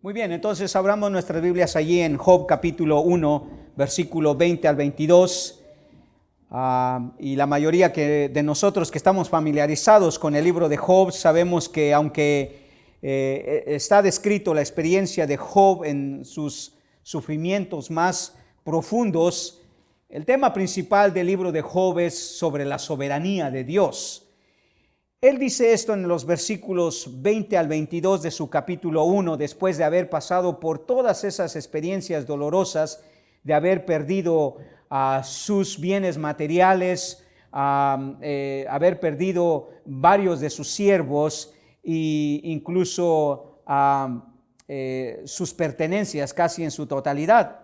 Muy bien, entonces abramos nuestras Biblias allí en Job capítulo 1, versículo 20 al 22. Y la mayoría de nosotros que estamos familiarizados con el libro de Job, sabemos que aunque está descrito la experiencia de Job en sus sufrimientos más profundos, el tema principal del libro de Job es sobre la soberanía de Dios. Él dice esto en los versículos 20 al 22 de su capítulo 1, después de haber pasado por todas esas experiencias dolorosas, de haber perdido sus bienes materiales, haber perdido varios de sus siervos e incluso sus pertenencias casi en su totalidad.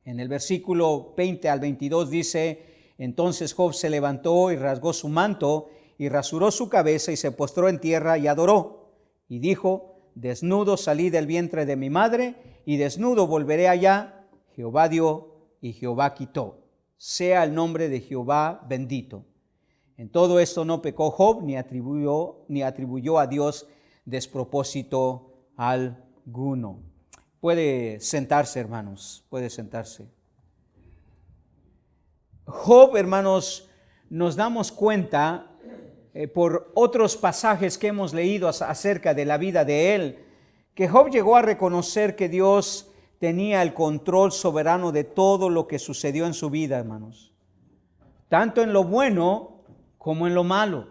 En el versículo 20 al 22 dice: entonces Job se levantó y rasgó su manto y rasuró su cabeza y se postró en tierra y adoró. Y dijo: desnudo salí del vientre de mi madre y desnudo volveré allá. Jehová dio y Jehová quitó. Sea el nombre de Jehová bendito. En todo esto no pecó Job ni atribuyó a Dios despropósito alguno. Puede sentarse, hermanos, puede sentarse. Job, hermanos, nos damos cuenta por otros pasajes que hemos leído acerca de la vida de él, que Job llegó a reconocer que Dios tenía el control soberano de todo lo que sucedió en su vida, hermanos, tanto en lo bueno como en lo malo.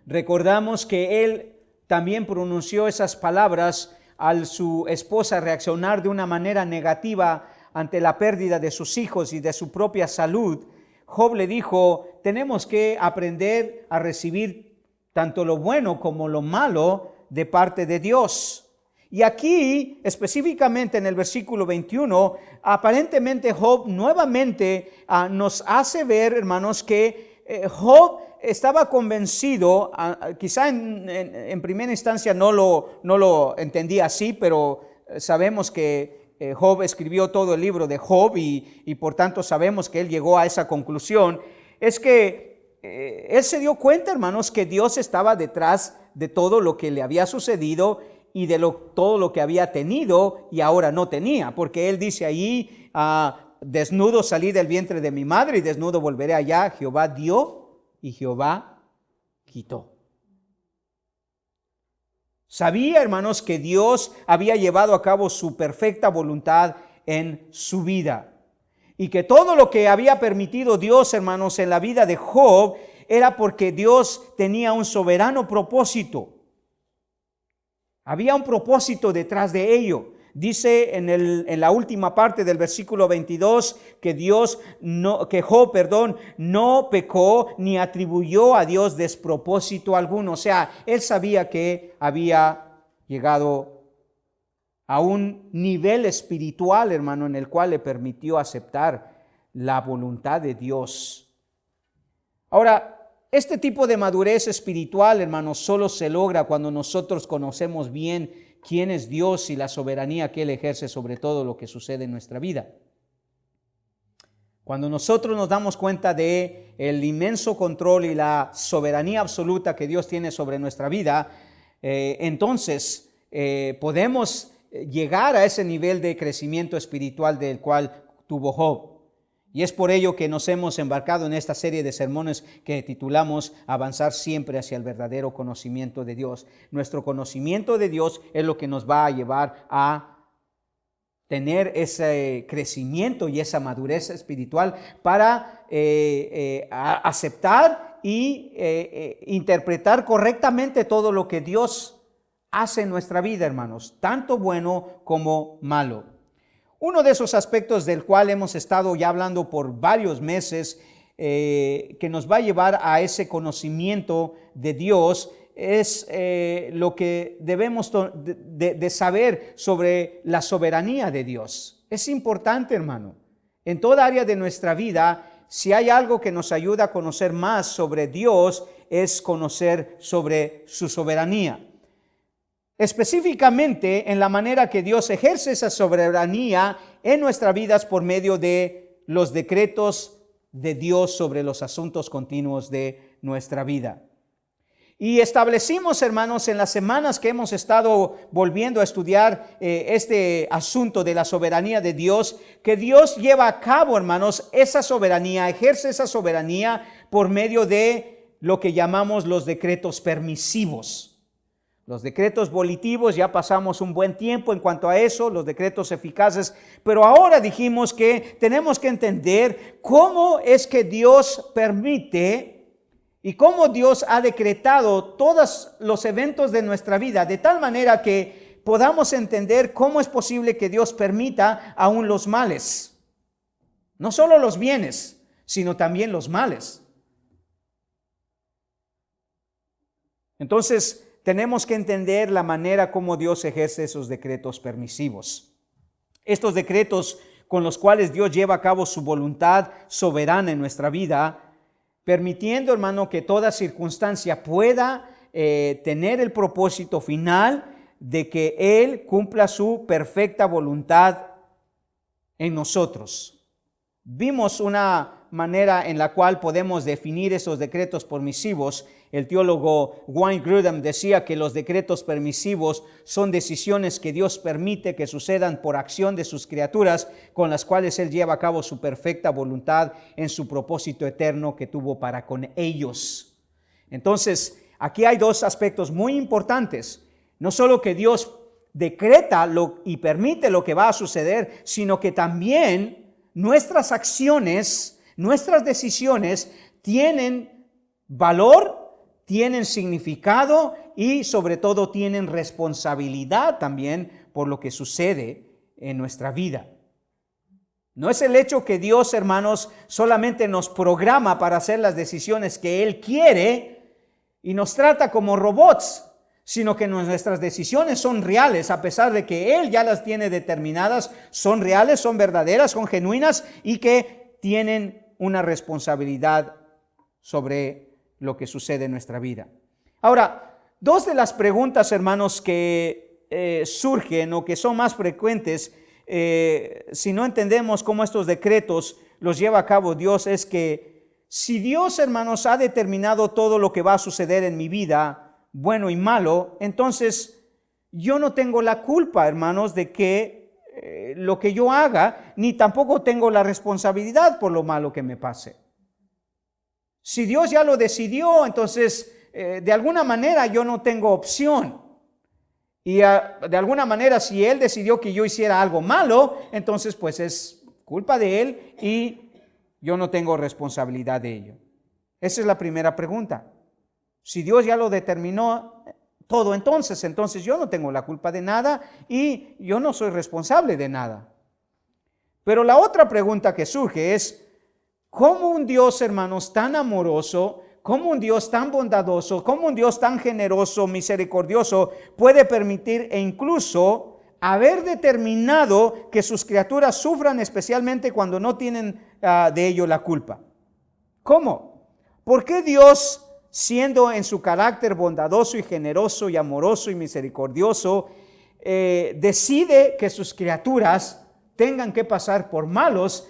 Recordamos que él también pronunció esas palabras al su esposa reaccionar de una manera negativa ante la pérdida de sus hijos y de su propia salud. Job le dijo: tenemos que aprender a recibir tanto lo bueno como lo malo de parte de Dios. Y aquí, específicamente en el versículo 21, aparentemente Job nuevamente nos hace ver, hermanos, que Job estaba convencido, quizá en primera instancia no lo entendía así, pero sabemos que Job escribió todo el libro de Job y por tanto sabemos que él llegó a esa conclusión. Es que él se dio cuenta, hermanos, que Dios estaba detrás de todo lo que le había sucedido y de todo lo que había tenido y ahora no tenía, porque él dice ahí: desnudo salí del vientre de mi madre y desnudo volveré allá. Jehová dio y Jehová quitó. Sabía, hermanos, que Dios había llevado a cabo su perfecta voluntad en su vida y que todo lo que había permitido Dios, hermanos, en la vida de Job era porque Dios tenía un soberano propósito. Había un propósito detrás de ello. Dice en la última parte del versículo 22 que Job no pecó ni atribuyó a Dios despropósito alguno. O sea, él sabía que había llegado a un nivel espiritual, hermano, en el cual le permitió aceptar la voluntad de Dios. Ahora, este tipo de madurez espiritual, hermanos, solo se logra cuando nosotros conocemos bien quién es Dios y la soberanía que Él ejerce sobre todo lo que sucede en nuestra vida. Cuando nosotros nos damos cuenta de el inmenso control y la soberanía absoluta que Dios tiene sobre nuestra vida, entonces podemos llegar a ese nivel de crecimiento espiritual del cual tuvo Job. Y es por ello que nos hemos embarcado en esta serie de sermones que titulamos Avanzar siempre hacia el verdadero conocimiento de Dios. Nuestro conocimiento de Dios es lo que nos va a llevar a tener ese crecimiento y esa madurez espiritual para aceptar y interpretar correctamente todo lo que Dios hace en nuestra vida, hermanos, tanto bueno como malo. Uno de esos aspectos del cual hemos estado ya hablando por varios meses, que nos va a llevar a ese conocimiento de Dios, es lo que debemos de saber sobre la soberanía de Dios. Es importante, hermano. En toda área de nuestra vida, si hay algo que nos ayuda a conocer más sobre Dios, es conocer sobre su soberanía. Específicamente en la manera que Dios ejerce esa soberanía en nuestras vidas por medio de los decretos de Dios sobre los asuntos continuos de nuestra vida. Y establecimos, hermanos, en las semanas que hemos estado volviendo a estudiar este asunto de la soberanía de Dios, que Dios lleva a cabo, hermanos, esa soberanía, ejerce esa soberanía por medio de lo que llamamos los decretos permisivos. Los decretos volitivos, ya pasamos un buen tiempo en cuanto a eso, los decretos eficaces, pero ahora dijimos que tenemos que entender cómo es que Dios permite y cómo Dios ha decretado todos los eventos de nuestra vida, de tal manera que podamos entender cómo es posible que Dios permita aún los males. No solo los bienes, sino también los males. Entonces, tenemos que entender la manera como Dios ejerce esos decretos permisivos. Estos decretos con los cuales Dios lleva a cabo su voluntad soberana en nuestra vida, permitiendo, hermano, que toda circunstancia pueda tener el propósito final de que Él cumpla su perfecta voluntad en nosotros. Vimos una manera en la cual podemos definir esos decretos permisivos. El teólogo Wayne Grudem decía que los decretos permisivos son decisiones que Dios permite que sucedan por acción de sus criaturas, con las cuales Él lleva a cabo su perfecta voluntad en su propósito eterno que tuvo para con ellos. Entonces, aquí hay dos aspectos muy importantes. No solo que Dios decreta y permite lo que va a suceder, sino que también nuestras acciones, nuestras decisiones tienen valor, tienen significado y sobre todo tienen responsabilidad también por lo que sucede en nuestra vida. No es el hecho que Dios, hermanos, solamente nos programa para hacer las decisiones que Él quiere y nos trata como robots, sino que nuestras decisiones son reales, a pesar de que Él ya las tiene determinadas, son reales, son verdaderas, son genuinas y que tienen una responsabilidad sobre lo que sucede en nuestra vida. Ahora, dos de las preguntas, hermanos, que surgen o que son más frecuentes si no entendemos cómo estos decretos los lleva a cabo Dios, es que si Dios, hermanos, ha determinado todo lo que va a suceder en mi vida, bueno y malo, entonces yo no tengo la culpa, hermanos, de que lo que yo haga, ni tampoco tengo la responsabilidad por lo malo que me pase. Si Dios ya lo decidió, entonces de alguna manera yo no tengo opción. Y de alguna manera si Él decidió que yo hiciera algo malo, entonces pues es culpa de Él y yo no tengo responsabilidad de ello. Esa es la primera pregunta. Si Dios ya lo determinó todo, entonces yo no tengo la culpa de nada y yo no soy responsable de nada. Pero la otra pregunta que surge es, ¿cómo un Dios, hermanos, tan amoroso, cómo un Dios tan bondadoso, cómo un Dios tan generoso, misericordioso, puede permitir e incluso haber determinado que sus criaturas sufran, especialmente cuando no tienen de ello la culpa? ¿Cómo? ¿Por qué Dios, siendo en su carácter bondadoso y generoso y amoroso y misericordioso, decide que sus criaturas tengan que pasar por malos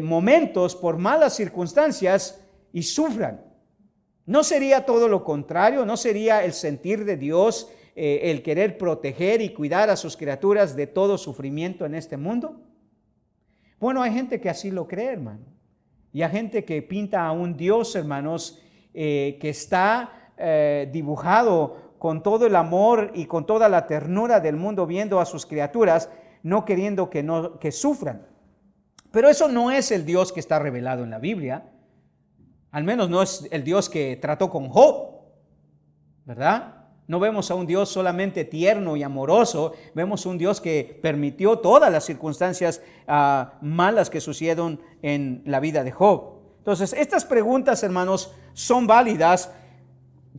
momentos, por malas circunstancias y sufran? ¿No sería todo lo contrario? ¿No sería el sentir de Dios el querer proteger y cuidar a sus criaturas de todo sufrimiento en este mundo? Bueno, hay gente que así lo cree, hermano. Y hay gente que pinta a un Dios, hermanos, que está dibujado con todo el amor y con toda la ternura del mundo, viendo a sus criaturas, no queriendo que sufran. Pero eso no es el Dios que está revelado en la Biblia. Al menos no es el Dios que trató con Job, ¿verdad? No vemos a un Dios solamente tierno y amoroso, vemos un Dios que permitió todas las circunstancias malas que sucedieron en la vida de Job. Entonces, estas preguntas, hermanos, son válidas,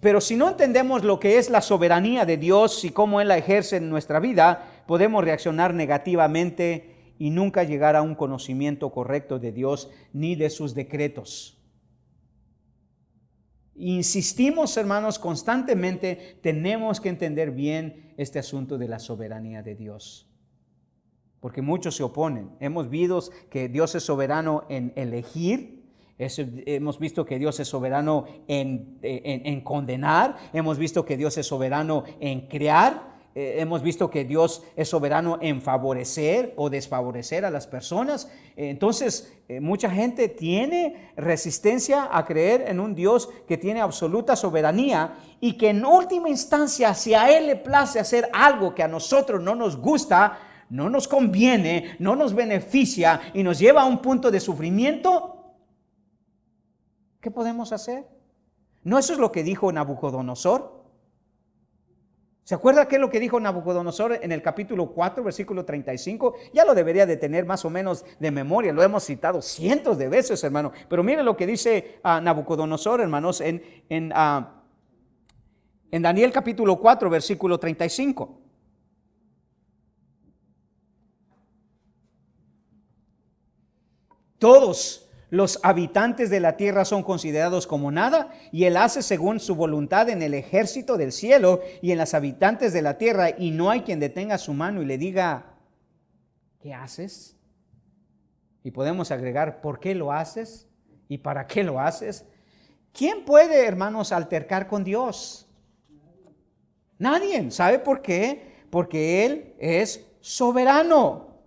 pero si no entendemos lo que es la soberanía de Dios y cómo Él la ejerce en nuestra vida, podemos reaccionar negativamente y nunca llegar a un conocimiento correcto de Dios ni de sus decretos. Insistimos, hermanos, constantemente tenemos que entender bien este asunto de la soberanía de Dios, porque muchos se oponen. Hemos visto que Dios es soberano en elegir, Hemos visto que Dios es soberano en condenar, hemos visto que Dios es soberano en crear, hemos visto que Dios es soberano en favorecer o desfavorecer a las personas. Entonces, mucha gente tiene resistencia a creer en un Dios que tiene absoluta soberanía y que en última instancia, si a Él le place hacer algo que a nosotros no nos gusta, no nos conviene, no nos beneficia y nos lleva a un punto de sufrimiento, ¿qué podemos hacer? ¿No eso es lo que dijo Nabucodonosor? ¿Se acuerda qué es lo que dijo Nabucodonosor en el capítulo 4, versículo 35? Ya lo debería de tener más o menos de memoria, lo hemos citado cientos de veces, hermano. Pero mire lo que dice Nabucodonosor, hermanos, en Daniel capítulo 4, versículo 35. Todos los habitantes de la tierra son considerados como nada, y Él hace según su voluntad en el ejército del cielo y en los habitantes de la tierra, y no hay quien detenga su mano y le diga, ¿qué haces? Y podemos agregar, ¿por qué lo haces? ¿Y para qué lo haces? ¿Quién puede, hermanos, altercar con Dios? Nadie. ¿Sabe por qué? Porque Él es soberano.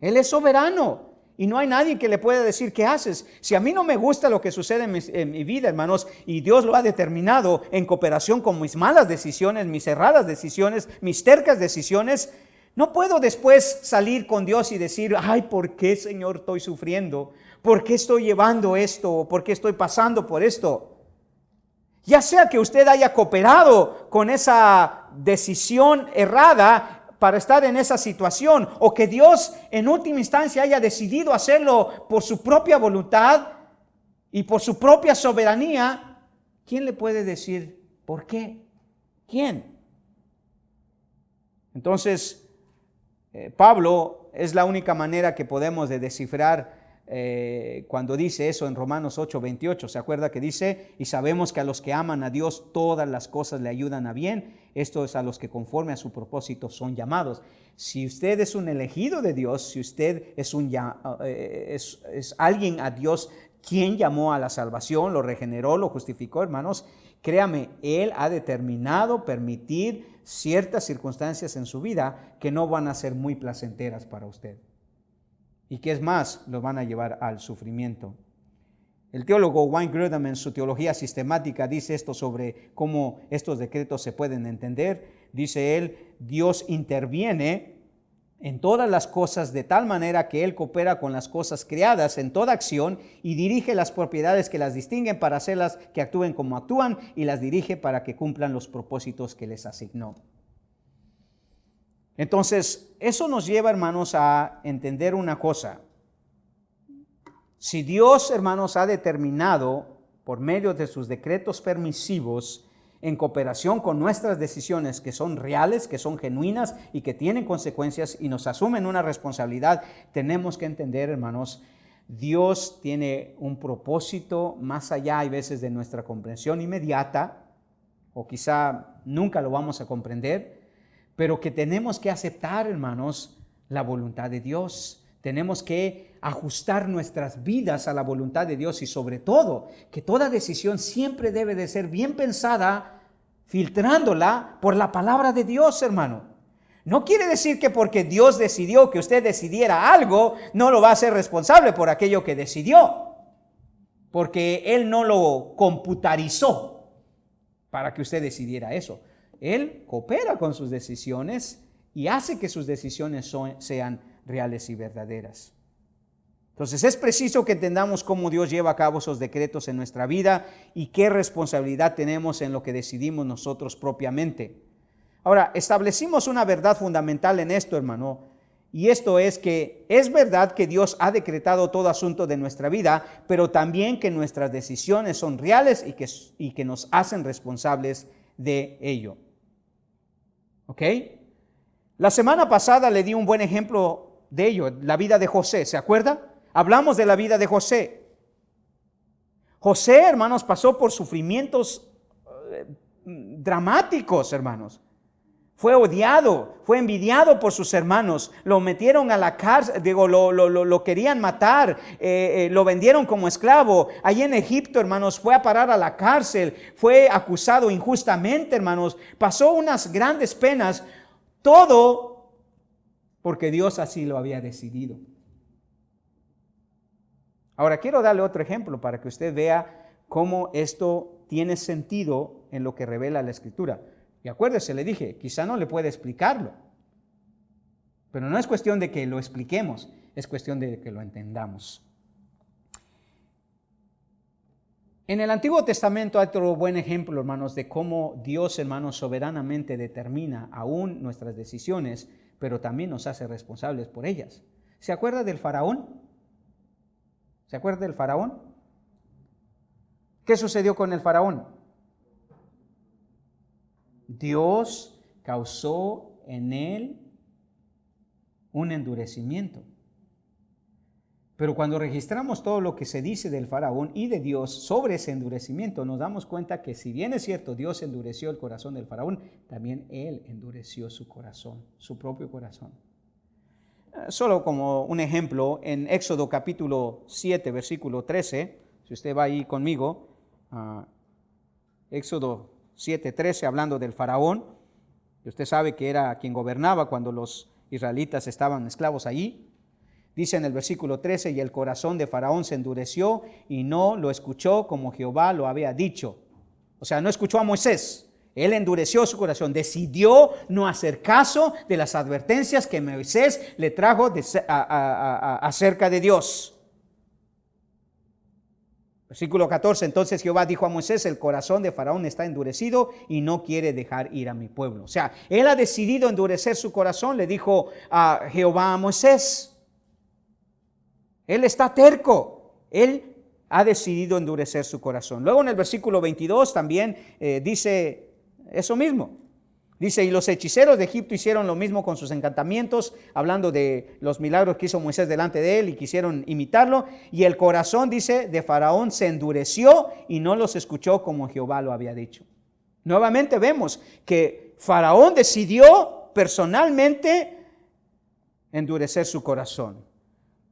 Él es soberano. Y no hay nadie que le pueda decir, ¿qué haces? Si a mí no me gusta lo que sucede en mi vida, hermanos, y Dios lo ha determinado en cooperación con mis malas decisiones, mis erradas decisiones, mis tercas decisiones, no puedo después salir con Dios y decir, ay, ¿por qué, Señor, estoy sufriendo? ¿Por qué estoy llevando esto? ¿Por qué estoy pasando por esto? Ya sea que usted haya cooperado con esa decisión errada para estar en esa situación, o que Dios en última instancia haya decidido hacerlo por su propia voluntad y por su propia soberanía, ¿quién le puede decir por qué? ¿Quién? Entonces, Pablo es la única manera que podemos de descifrar cuando dice eso en Romanos 8:28. ¿Se acuerda que dice? Y sabemos que a los que aman a Dios todas las cosas le ayudan a bien. Esto es a los que conforme a su propósito son llamados. Si usted es un elegido de Dios, si usted es alguien a Dios quien llamó a la salvación, lo regeneró, lo justificó, hermanos, créame, Él ha determinado permitir ciertas circunstancias en su vida que no van a ser muy placenteras para usted. Y que es más, los van a llevar al sufrimiento. El teólogo Wayne Grudem en su teología sistemática dice esto sobre cómo estos decretos se pueden entender. Dice él, Dios interviene en todas las cosas de tal manera que Él coopera con las cosas creadas en toda acción y dirige las propiedades que las distinguen para hacerlas que actúen como actúan y las dirige para que cumplan los propósitos que les asignó. Entonces, eso nos lleva, hermanos, a entender una cosa. Si Dios, hermanos, ha determinado por medio de sus decretos permisivos, en cooperación con nuestras decisiones que son reales, que son genuinas y que tienen consecuencias y nos asumen una responsabilidad, tenemos que entender, hermanos, Dios tiene un propósito más allá, hay veces, de nuestra comprensión inmediata, o quizá nunca lo vamos a comprender, pero que tenemos que aceptar, hermanos, la voluntad de Dios. Tenemos que ajustar nuestras vidas a la voluntad de Dios y sobre todo que toda decisión siempre debe de ser bien pensada, filtrándola por la palabra de Dios, hermano. No quiere decir que porque Dios decidió que usted decidiera algo, no lo va a hacer responsable por aquello que decidió, porque Él no lo computarizó para que usted decidiera eso. Él coopera con sus decisiones y hace que sus decisiones sean reales y verdaderas. Entonces es preciso que entendamos cómo Dios lleva a cabo esos decretos en nuestra vida y qué responsabilidad tenemos en lo que decidimos nosotros propiamente. Ahora, establecimos una verdad fundamental en esto, hermano, y esto es que es verdad que Dios ha decretado todo asunto de nuestra vida, pero también que nuestras decisiones son reales y que nos hacen responsables de ello. ¿Ok? La semana pasada le di un buen ejemplo de ello, la vida de José, ¿se acuerda? Hablamos de la vida de José. José, hermanos, pasó por sufrimientos dramáticos, hermanos. Fue odiado, fue envidiado por sus hermanos, lo metieron a la cárcel, lo querían matar, lo vendieron como esclavo. Allí en Egipto, hermanos, fue a parar a la cárcel, fue acusado injustamente, hermanos, pasó unas grandes penas, todo porque Dios así lo había decidido. Ahora quiero darle otro ejemplo para que usted vea cómo esto tiene sentido en lo que revela la Escritura. Y acuérdese, le dije, quizá no le puede explicarlo, pero no es cuestión de que lo expliquemos, es cuestión de que lo entendamos. En el Antiguo Testamento hay otro buen ejemplo, hermanos, de cómo Dios, hermanos, soberanamente determina aún nuestras decisiones, pero también nos hace responsables por ellas. ¿Se acuerda del faraón? ¿Se acuerda del faraón? ¿Qué sucedió con el faraón? Dios causó en él un endurecimiento. Pero cuando registramos todo lo que se dice del faraón y de Dios sobre ese endurecimiento, nos damos cuenta que si bien es cierto, Dios endureció el corazón del faraón, también él endureció su corazón, su propio corazón. Solo como un ejemplo, en Éxodo capítulo 7, versículo 13, si usted va ahí conmigo, Éxodo 7:13, hablando del faraón, y usted sabe que era quien gobernaba cuando los israelitas estaban esclavos allí. Dice en el versículo 13, y el corazón de faraón se endureció y no lo escuchó como Jehová lo había dicho. O sea, no escuchó a Moisés. Él endureció su corazón, decidió no hacer caso de las advertencias que Moisés le trajo acerca de Dios. Versículo 14, entonces Jehová dijo a Moisés, el corazón de faraón está endurecido y no quiere dejar ir a mi pueblo. O sea, él ha decidido endurecer su corazón, le dijo a Jehová a Moisés. Él está terco, él ha decidido endurecer su corazón. Luego en el versículo 22 también dice eso mismo. Dice, y los hechiceros de Egipto hicieron lo mismo con sus encantamientos, hablando de los milagros que hizo Moisés delante de él y quisieron imitarlo. Y el corazón, dice, de Faraón se endureció y no los escuchó como Jehová lo había dicho. Nuevamente vemos que Faraón decidió personalmente endurecer su corazón.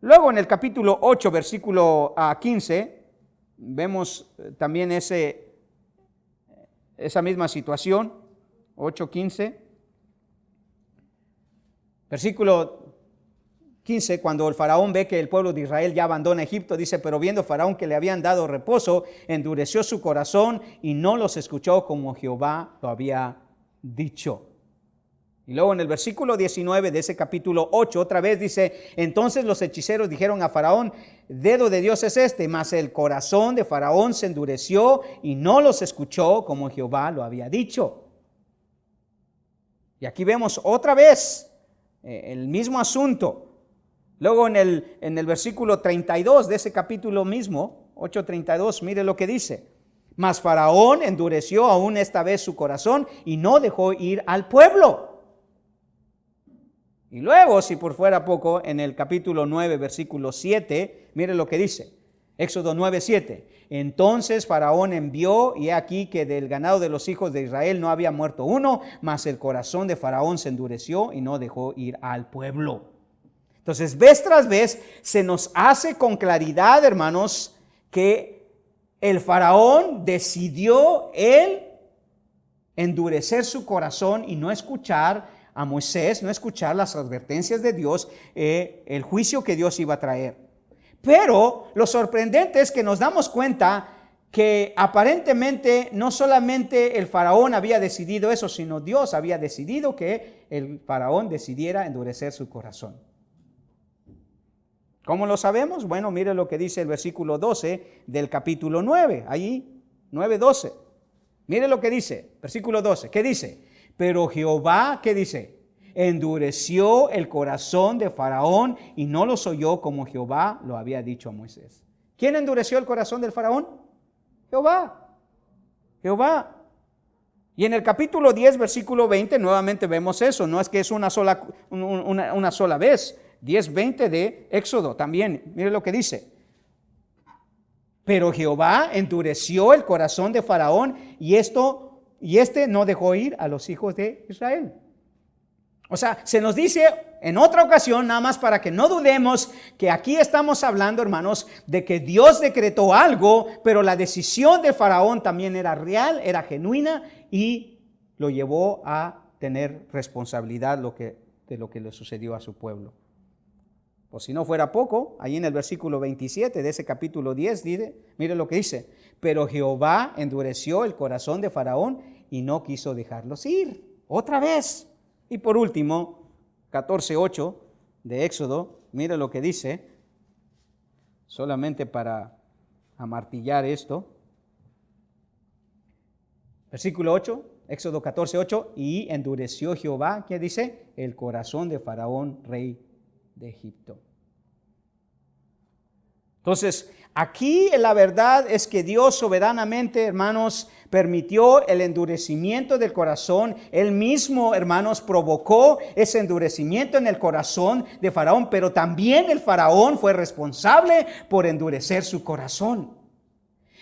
Luego en el capítulo 8, versículo 15, vemos también esa misma situación. 8:15, versículo 15, cuando el faraón ve que el pueblo de Israel ya abandona Egipto, dice, pero viendo faraón que le habían dado reposo, endureció su corazón y no los escuchó como Jehová lo había dicho. Y luego en el versículo 19 de ese capítulo 8, otra vez dice, entonces los hechiceros dijeron a faraón, dedo de Dios es este, mas el corazón de faraón se endureció y no los escuchó como Jehová lo había dicho. Y aquí vemos otra vez el mismo asunto. Luego en el versículo 32 de ese capítulo mismo, 8:32, mire lo que dice. Mas Faraón endureció aún esta vez su corazón y no dejó ir al pueblo. Y luego, si por fuera poco, en el capítulo 9, versículo 7, mire lo que dice. Éxodo 9:7. Entonces Faraón envió, y he aquí que del ganado de los hijos de Israel no había muerto uno, mas el corazón de Faraón se endureció y no dejó ir al pueblo. Entonces, vez tras vez, se nos hace con claridad, hermanos, que el Faraón decidió él endurecer su corazón y no escuchar a Moisés, no escuchar las advertencias de Dios, el juicio que Dios iba a traer. Pero lo sorprendente es que nos damos cuenta que aparentemente no solamente el faraón había decidido eso, sino Dios había decidido que el faraón decidiera endurecer su corazón. ¿Cómo lo sabemos? Bueno, mire lo que dice el versículo 12 del capítulo 9, ahí 9:12. Mire lo que dice, versículo 12, ¿qué dice? Pero Jehová, ¿qué dice? Endureció el corazón de Faraón y no los oyó como Jehová lo había dicho a Moisés. ¿Quién endureció el corazón del Faraón? Jehová. Y en el capítulo 10, versículo 20, nuevamente vemos eso. No es que es una sola vez. 10:20 de Éxodo también. Mire lo que dice. Pero Jehová endureció el corazón de Faraón y este no dejó ir a los hijos de Israel. O sea, se nos dice en otra ocasión, nada más para que no dudemos, que aquí estamos hablando, hermanos, de que Dios decretó algo, pero la decisión de Faraón también era real, era genuina y lo llevó a tener responsabilidad de lo que le sucedió a su pueblo. Por si no fuera poco, ahí en el versículo 27 de ese capítulo 10, mire lo que dice: pero Jehová endureció el corazón de Faraón y no quiso dejarlos ir. Otra vez. Y por último, 14:8 de Éxodo, mire lo que dice, solamente para amartillar esto. Versículo 8, Éxodo 14:8, y endureció Jehová, ¿qué dice? El corazón de Faraón, rey de Egipto. Entonces, aquí la verdad es que Dios soberanamente, hermanos, permitió el endurecimiento del corazón. Él mismo, hermanos, provocó ese endurecimiento en el corazón de Faraón, pero también el Faraón fue responsable por endurecer su corazón.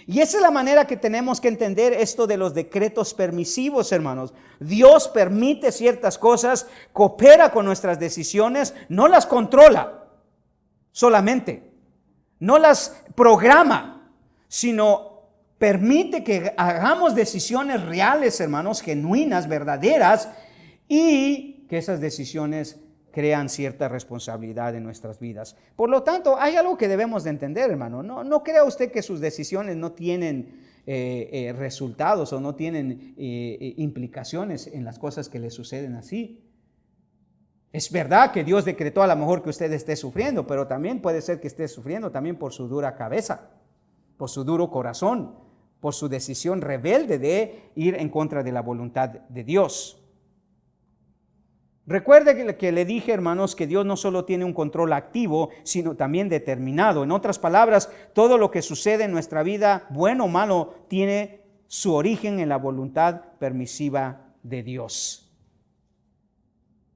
Y esa es la manera que tenemos que entender esto de los decretos permisivos, hermanos. Dios permite ciertas cosas, coopera con nuestras decisiones, no las controla solamente, no las programa, sino permite que hagamos decisiones reales, hermanos, genuinas, verdaderas, y que esas decisiones crean cierta responsabilidad en nuestras vidas. Por lo tanto, hay algo que debemos de entender, hermano. No crea usted que sus decisiones no tienen resultados o no tienen implicaciones en las cosas que le suceden así. Es verdad que Dios decretó a lo mejor que usted esté sufriendo, pero también puede ser que esté sufriendo también por su dura cabeza, por su duro corazón, por su decisión rebelde de ir en contra de la voluntad de Dios. Recuerde que le dije, hermanos, que Dios no solo tiene un control activo, sino también determinado. En otras palabras, todo lo que sucede en nuestra vida, bueno o malo, tiene su origen en la voluntad permisiva de Dios.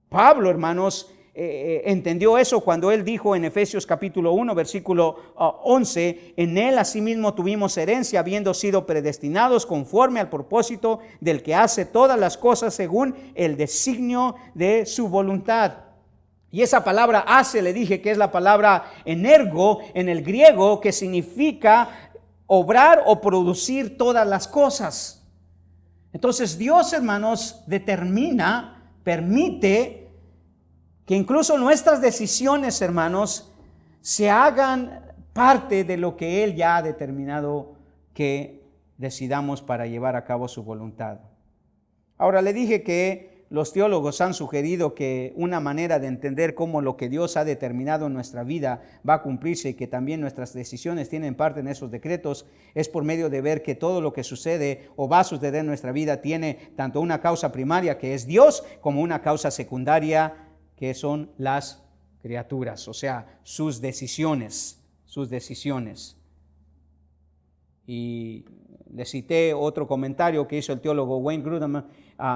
Pablo, hermanos, entendió eso cuando él dijo en Efesios capítulo 1, versículo 11, en él asimismo tuvimos herencia, habiendo sido predestinados conforme al propósito del que hace todas las cosas según el designio de su voluntad. Y esa palabra hace, le dije que es la palabra energo en el griego, que significa obrar o producir todas las cosas. Entonces Dios, hermanos, determina, permite que incluso nuestras decisiones, hermanos, se hagan parte de lo que Él ya ha determinado que decidamos para llevar a cabo su voluntad. Ahora, le dije que los teólogos han sugerido que una manera de entender cómo lo que Dios ha determinado en nuestra vida va a cumplirse y que también nuestras decisiones tienen parte en esos decretos es por medio de ver que todo lo que sucede o va a suceder en nuestra vida tiene tanto una causa primaria, que es Dios, como una causa secundaria, que son las criaturas, o sea, sus decisiones. Y le cité otro comentario que hizo el teólogo Wayne Grudem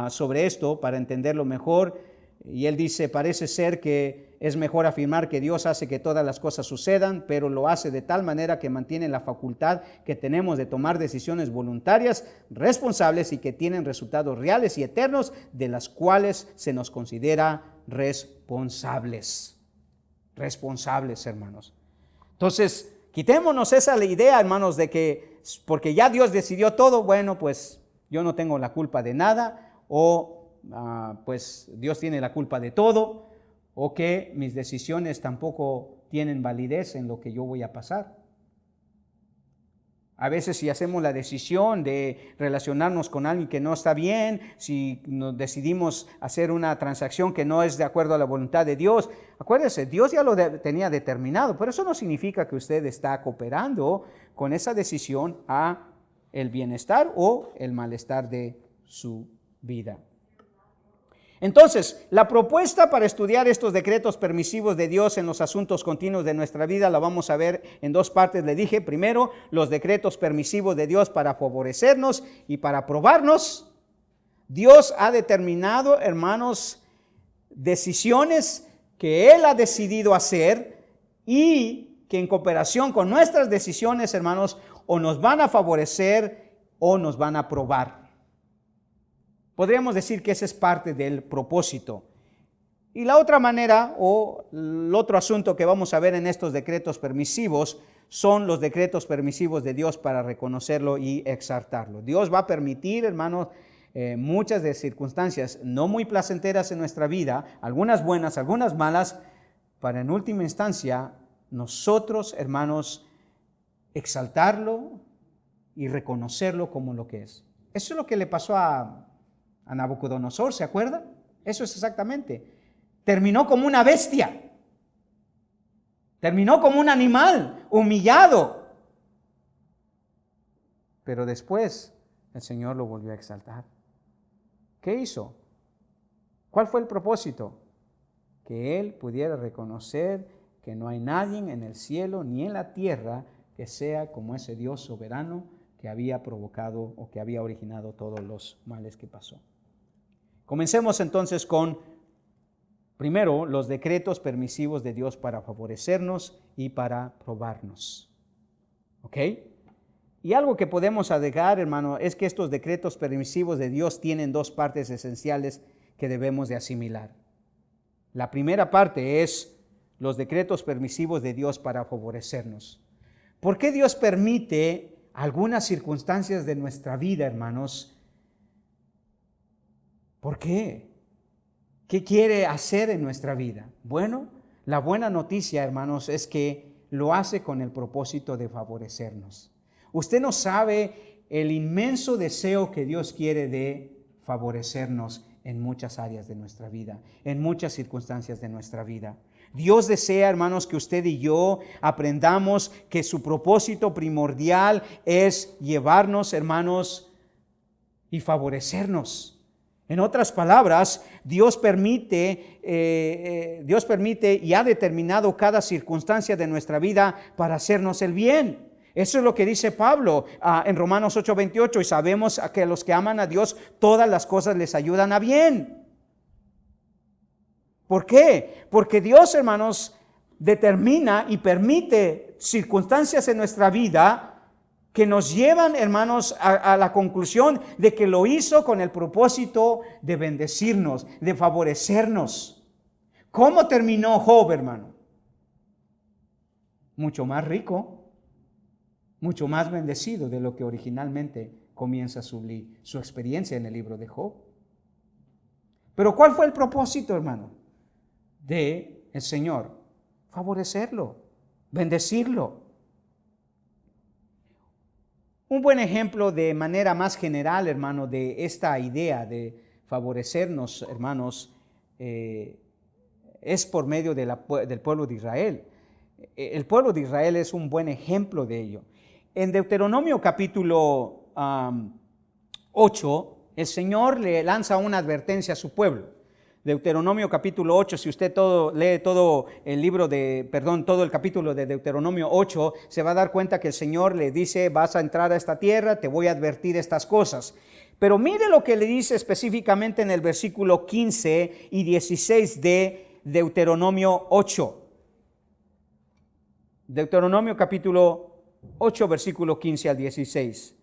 sobre esto para entenderlo mejor, y él dice: parece ser que es mejor afirmar que Dios hace que todas las cosas sucedan, pero lo hace de tal manera que mantiene la facultad que tenemos de tomar decisiones voluntarias, responsables y que tienen resultados reales y eternos, de las cuales se nos considera responsables, hermanos. Entonces, quitémonos esa idea, hermanos, de que porque ya Dios decidió todo, bueno, pues yo no tengo la culpa de nada, o pues Dios tiene la culpa de todo, o que mis decisiones tampoco tienen validez en lo que yo voy a pasar. A veces si hacemos la decisión de relacionarnos con alguien que no está bien, si nos decidimos hacer una transacción que no es de acuerdo a la voluntad de Dios, acuérdese, Dios ya lo tenía determinado, pero eso no significa que usted está cooperando con esa decisión a el bienestar o el malestar de su vida. Entonces, la propuesta para estudiar estos decretos permisivos de Dios en los asuntos continuos de nuestra vida la vamos a ver en dos partes. Le dije, primero, los decretos permisivos de Dios para favorecernos y para probarnos. Dios ha determinado, hermanos, decisiones que Él ha decidido hacer y que en cooperación con nuestras decisiones, hermanos, o nos van a favorecer o nos van a probar. Podríamos decir que ese es parte del propósito. Y la otra manera, o el otro asunto que vamos a ver en estos decretos permisivos, son los decretos permisivos de Dios para reconocerlo y exaltarlo. Dios va a permitir, hermanos, muchas de circunstancias no muy placenteras en nuestra vida, algunas buenas, algunas malas, para en última instancia nosotros, hermanos, exaltarlo y reconocerlo como lo que es. Eso es lo que le pasó a Nabucodonosor, ¿se acuerda? Eso es exactamente. Terminó como una bestia. Terminó como un animal, humillado. Pero después el Señor lo volvió a exaltar. ¿Qué hizo? ¿Cuál fue el propósito? Que él pudiera reconocer que no hay nadie en el cielo ni en la tierra que sea como ese Dios soberano que había provocado o que había originado todos los males que pasó. Comencemos entonces con, primero, los decretos permisivos de Dios para favorecernos y para probarnos. ¿Ok? Y algo que podemos agregar, hermano, es que estos decretos permisivos de Dios tienen dos partes esenciales que debemos de asimilar. La primera parte es los decretos permisivos de Dios para favorecernos. ¿Por qué Dios permite algunas circunstancias de nuestra vida, hermanos? ¿Por qué? ¿Qué quiere hacer en nuestra vida? Bueno, la buena noticia, hermanos, es que lo hace con el propósito de favorecernos. Usted no sabe el inmenso deseo que Dios quiere de favorecernos en muchas áreas de nuestra vida, en muchas circunstancias de nuestra vida. Dios desea, hermanos, que usted y yo aprendamos que su propósito primordial es llevarnos, hermanos, y favorecernos. En otras palabras, Dios permite y ha determinado cada circunstancia de nuestra vida para hacernos el bien. Eso es lo que dice Pablo en Romanos 8:28, y sabemos que a los que aman a Dios todas las cosas les ayudan a bien. ¿Por qué? Porque Dios, hermanos, determina y permite circunstancias en nuestra vida que nos llevan, hermanos, a la conclusión de que lo hizo con el propósito de bendecirnos, de favorecernos. ¿Cómo terminó Job, hermano? Mucho más rico, mucho más bendecido de lo que originalmente comienza su experiencia en el libro de Job. Pero ¿cuál fue el propósito, hermano, de el Señor? Favorecerlo, bendecirlo. Un buen ejemplo de manera más general, hermano, de esta idea de favorecernos, hermanos, es por medio del pueblo de Israel. El pueblo de Israel es un buen ejemplo de ello. En Deuteronomio capítulo 8, el Señor le lanza una advertencia a su pueblo. Deuteronomio capítulo 8, si usted lee todo el capítulo de Deuteronomio 8, se va a dar cuenta que el Señor le dice: vas a entrar a esta tierra, te voy a advertir estas cosas. Pero mire lo que le dice específicamente en el versículo 15 y 16 de Deuteronomio 8. Deuteronomio capítulo 8, versículo 15 al 16.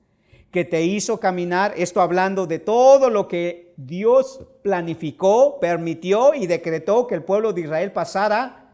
Que te hizo caminar, esto hablando de todo lo que Dios planificó, permitió y decretó que el pueblo de Israel pasara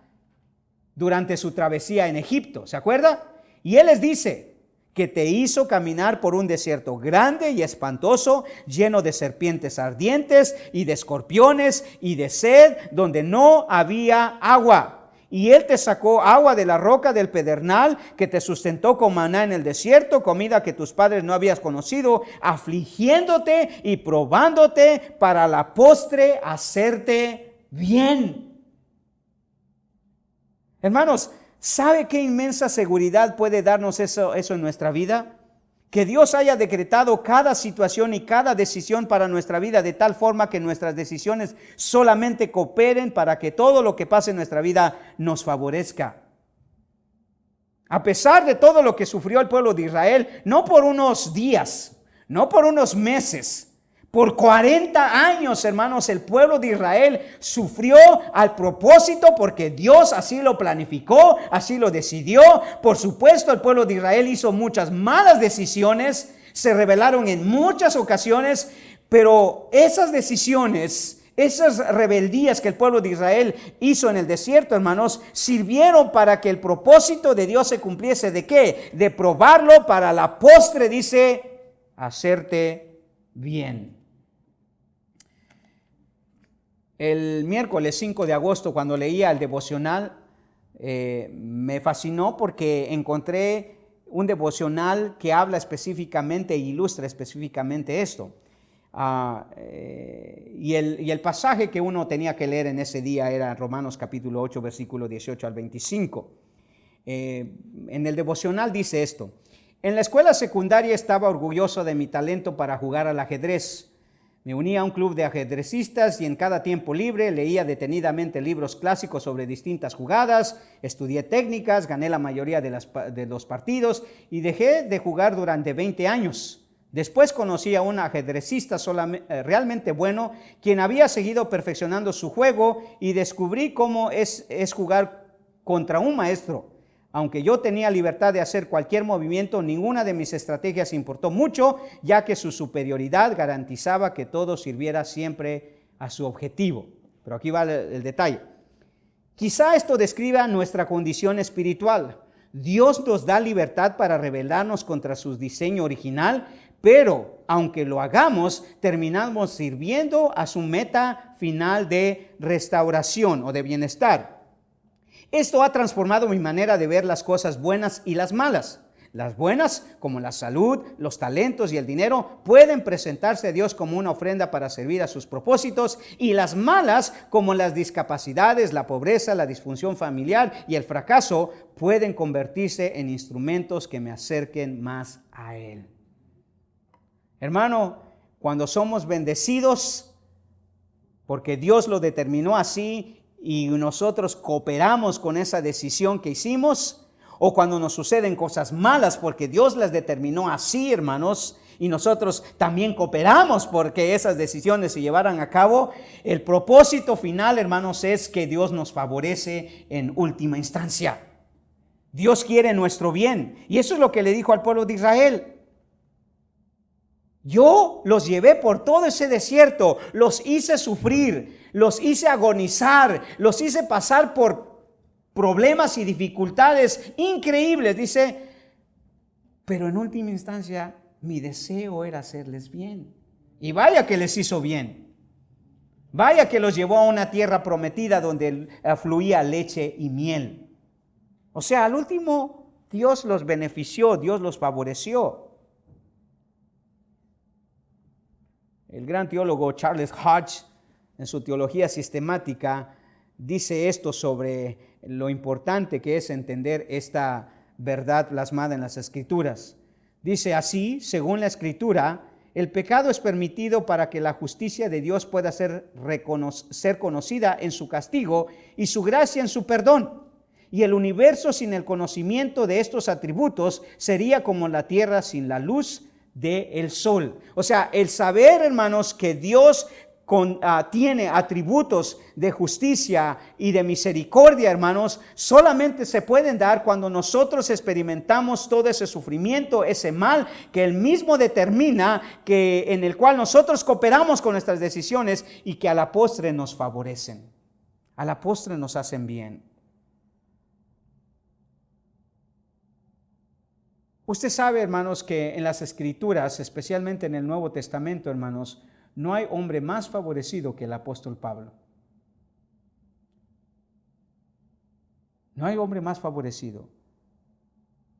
durante su travesía en Egipto, ¿se acuerda? Y Él les dice que te hizo caminar por un desierto grande y espantoso, lleno de serpientes ardientes y de escorpiones y de sed, donde no había agua. Y Él te sacó agua de la roca del pedernal, que te sustentó con maná en el desierto, comida que tus padres no habías conocido, afligiéndote y probándote para la postre hacerte bien. Hermanos, ¿sabe qué inmensa seguridad puede darnos eso en nuestra vida? Que Dios haya decretado cada situación y cada decisión para nuestra vida de tal forma que nuestras decisiones solamente cooperen para que todo lo que pase en nuestra vida nos favorezca. A pesar de todo lo que sufrió el pueblo de Israel, no por unos días, no por unos meses, por 40 años, hermanos, el pueblo de Israel sufrió al propósito porque Dios así lo planificó, así lo decidió. Por supuesto, el pueblo de Israel hizo muchas malas decisiones, se rebelaron en muchas ocasiones, pero esas decisiones Esas rebeldías que el pueblo de Israel hizo en el desierto, hermanos, sirvieron para que el propósito de Dios se cumpliese. ¿De qué? De probarlo para la postre, dice, hacerte bien. El miércoles 5 de agosto, cuando leía el devocional, me fascinó porque encontré un devocional que habla específicamente e ilustra específicamente esto. Y el pasaje que uno tenía que leer en ese día era Romanos capítulo 8, versículo 18 al 25. En el devocional dice esto: en la escuela secundaria estaba orgulloso de mi talento para jugar al ajedrez. Me uní a un club de ajedrecistas y en cada tiempo libre leía detenidamente libros clásicos sobre distintas jugadas, estudié técnicas, gané la mayoría de los partidos y dejé de jugar durante 20 años. Después conocí a un ajedrecista realmente bueno, quien había seguido perfeccionando su juego, y descubrí cómo es jugar contra un maestro. Aunque yo tenía libertad de hacer cualquier movimiento, ninguna de mis estrategias importó mucho, ya que su superioridad garantizaba que todo sirviera siempre a su objetivo. Pero aquí va el detalle. Quizá esto describa nuestra condición espiritual. Dios nos da libertad para rebelarnos contra su diseño original, pero aunque lo hagamos, terminamos sirviendo a su meta final de restauración o de bienestar. Esto ha transformado mi manera de ver las cosas buenas y las malas. Las buenas, como la salud, los talentos y el dinero, pueden presentarse a Dios como una ofrenda para servir a sus propósitos, y las malas, como las discapacidades, la pobreza, la disfunción familiar y el fracaso, pueden convertirse en instrumentos que me acerquen más a Él. Hermano, cuando somos bendecidos, porque Dios lo determinó así, y nosotros cooperamos con esa decisión que hicimos, o cuando nos suceden cosas malas porque Dios las determinó así, hermanos, y nosotros también cooperamos porque esas decisiones se llevaran a cabo, el propósito final, hermanos, es que Dios nos favorece en última instancia. Dios quiere nuestro bien, y eso es lo que le dijo al pueblo de Israel. Yo los llevé por todo ese desierto, los hice sufrir, los hice agonizar, los hice pasar por problemas y dificultades increíbles, dice, pero en última instancia mi deseo era hacerles bien. Y vaya que les hizo bien. Vaya que los llevó a una tierra prometida donde fluía leche y miel. O sea, al último Dios los benefició, Dios los favoreció. El gran teólogo Charles Hodge, en su teología sistemática, dice esto sobre lo importante que es entender esta verdad plasmada en las Escrituras. Dice así: según la Escritura, el pecado es permitido para que la justicia de Dios pueda ser conocida en su castigo y su gracia en su perdón. Y el universo sin el conocimiento de estos atributos sería como la tierra sin la luz del sol. O sea, el saber, hermanos, que Dios tiene atributos de justicia y de misericordia, hermanos, solamente se pueden dar cuando nosotros experimentamos todo ese sufrimiento, ese mal que Él mismo determina, en el cual nosotros cooperamos con nuestras decisiones y que a la postre nos favorecen, a la postre nos hacen bien. Usted sabe, hermanos, que en las Escrituras, especialmente en el Nuevo Testamento, hermanos, no hay hombre más favorecido que el apóstol Pablo. No hay hombre más favorecido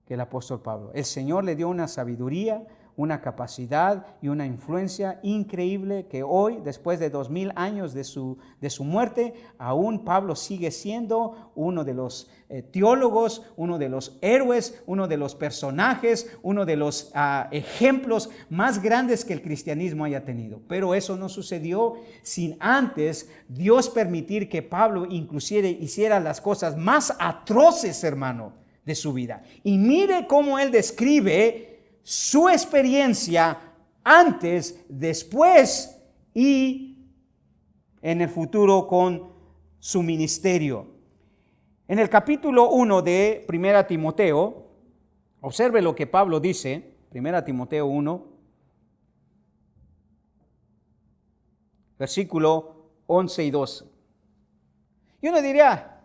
que el apóstol Pablo. El Señor le dio una sabiduría, una capacidad y una influencia increíble que hoy, después de 2000 años de su muerte, aún Pablo sigue siendo uno de los teólogos, uno de los héroes, uno de los personajes, uno de los ejemplos más grandes que el cristianismo haya tenido. Pero eso no sucedió sin antes Dios permitir que Pablo inclusive hiciera las cosas más atroces, hermano, de su vida. Y mire cómo él describe su experiencia antes, después y en el futuro con su ministerio. En el capítulo 1 de 1 Timoteo, observe lo que Pablo dice, 1 Timoteo 1, versículo 11 y 12. Y uno diría,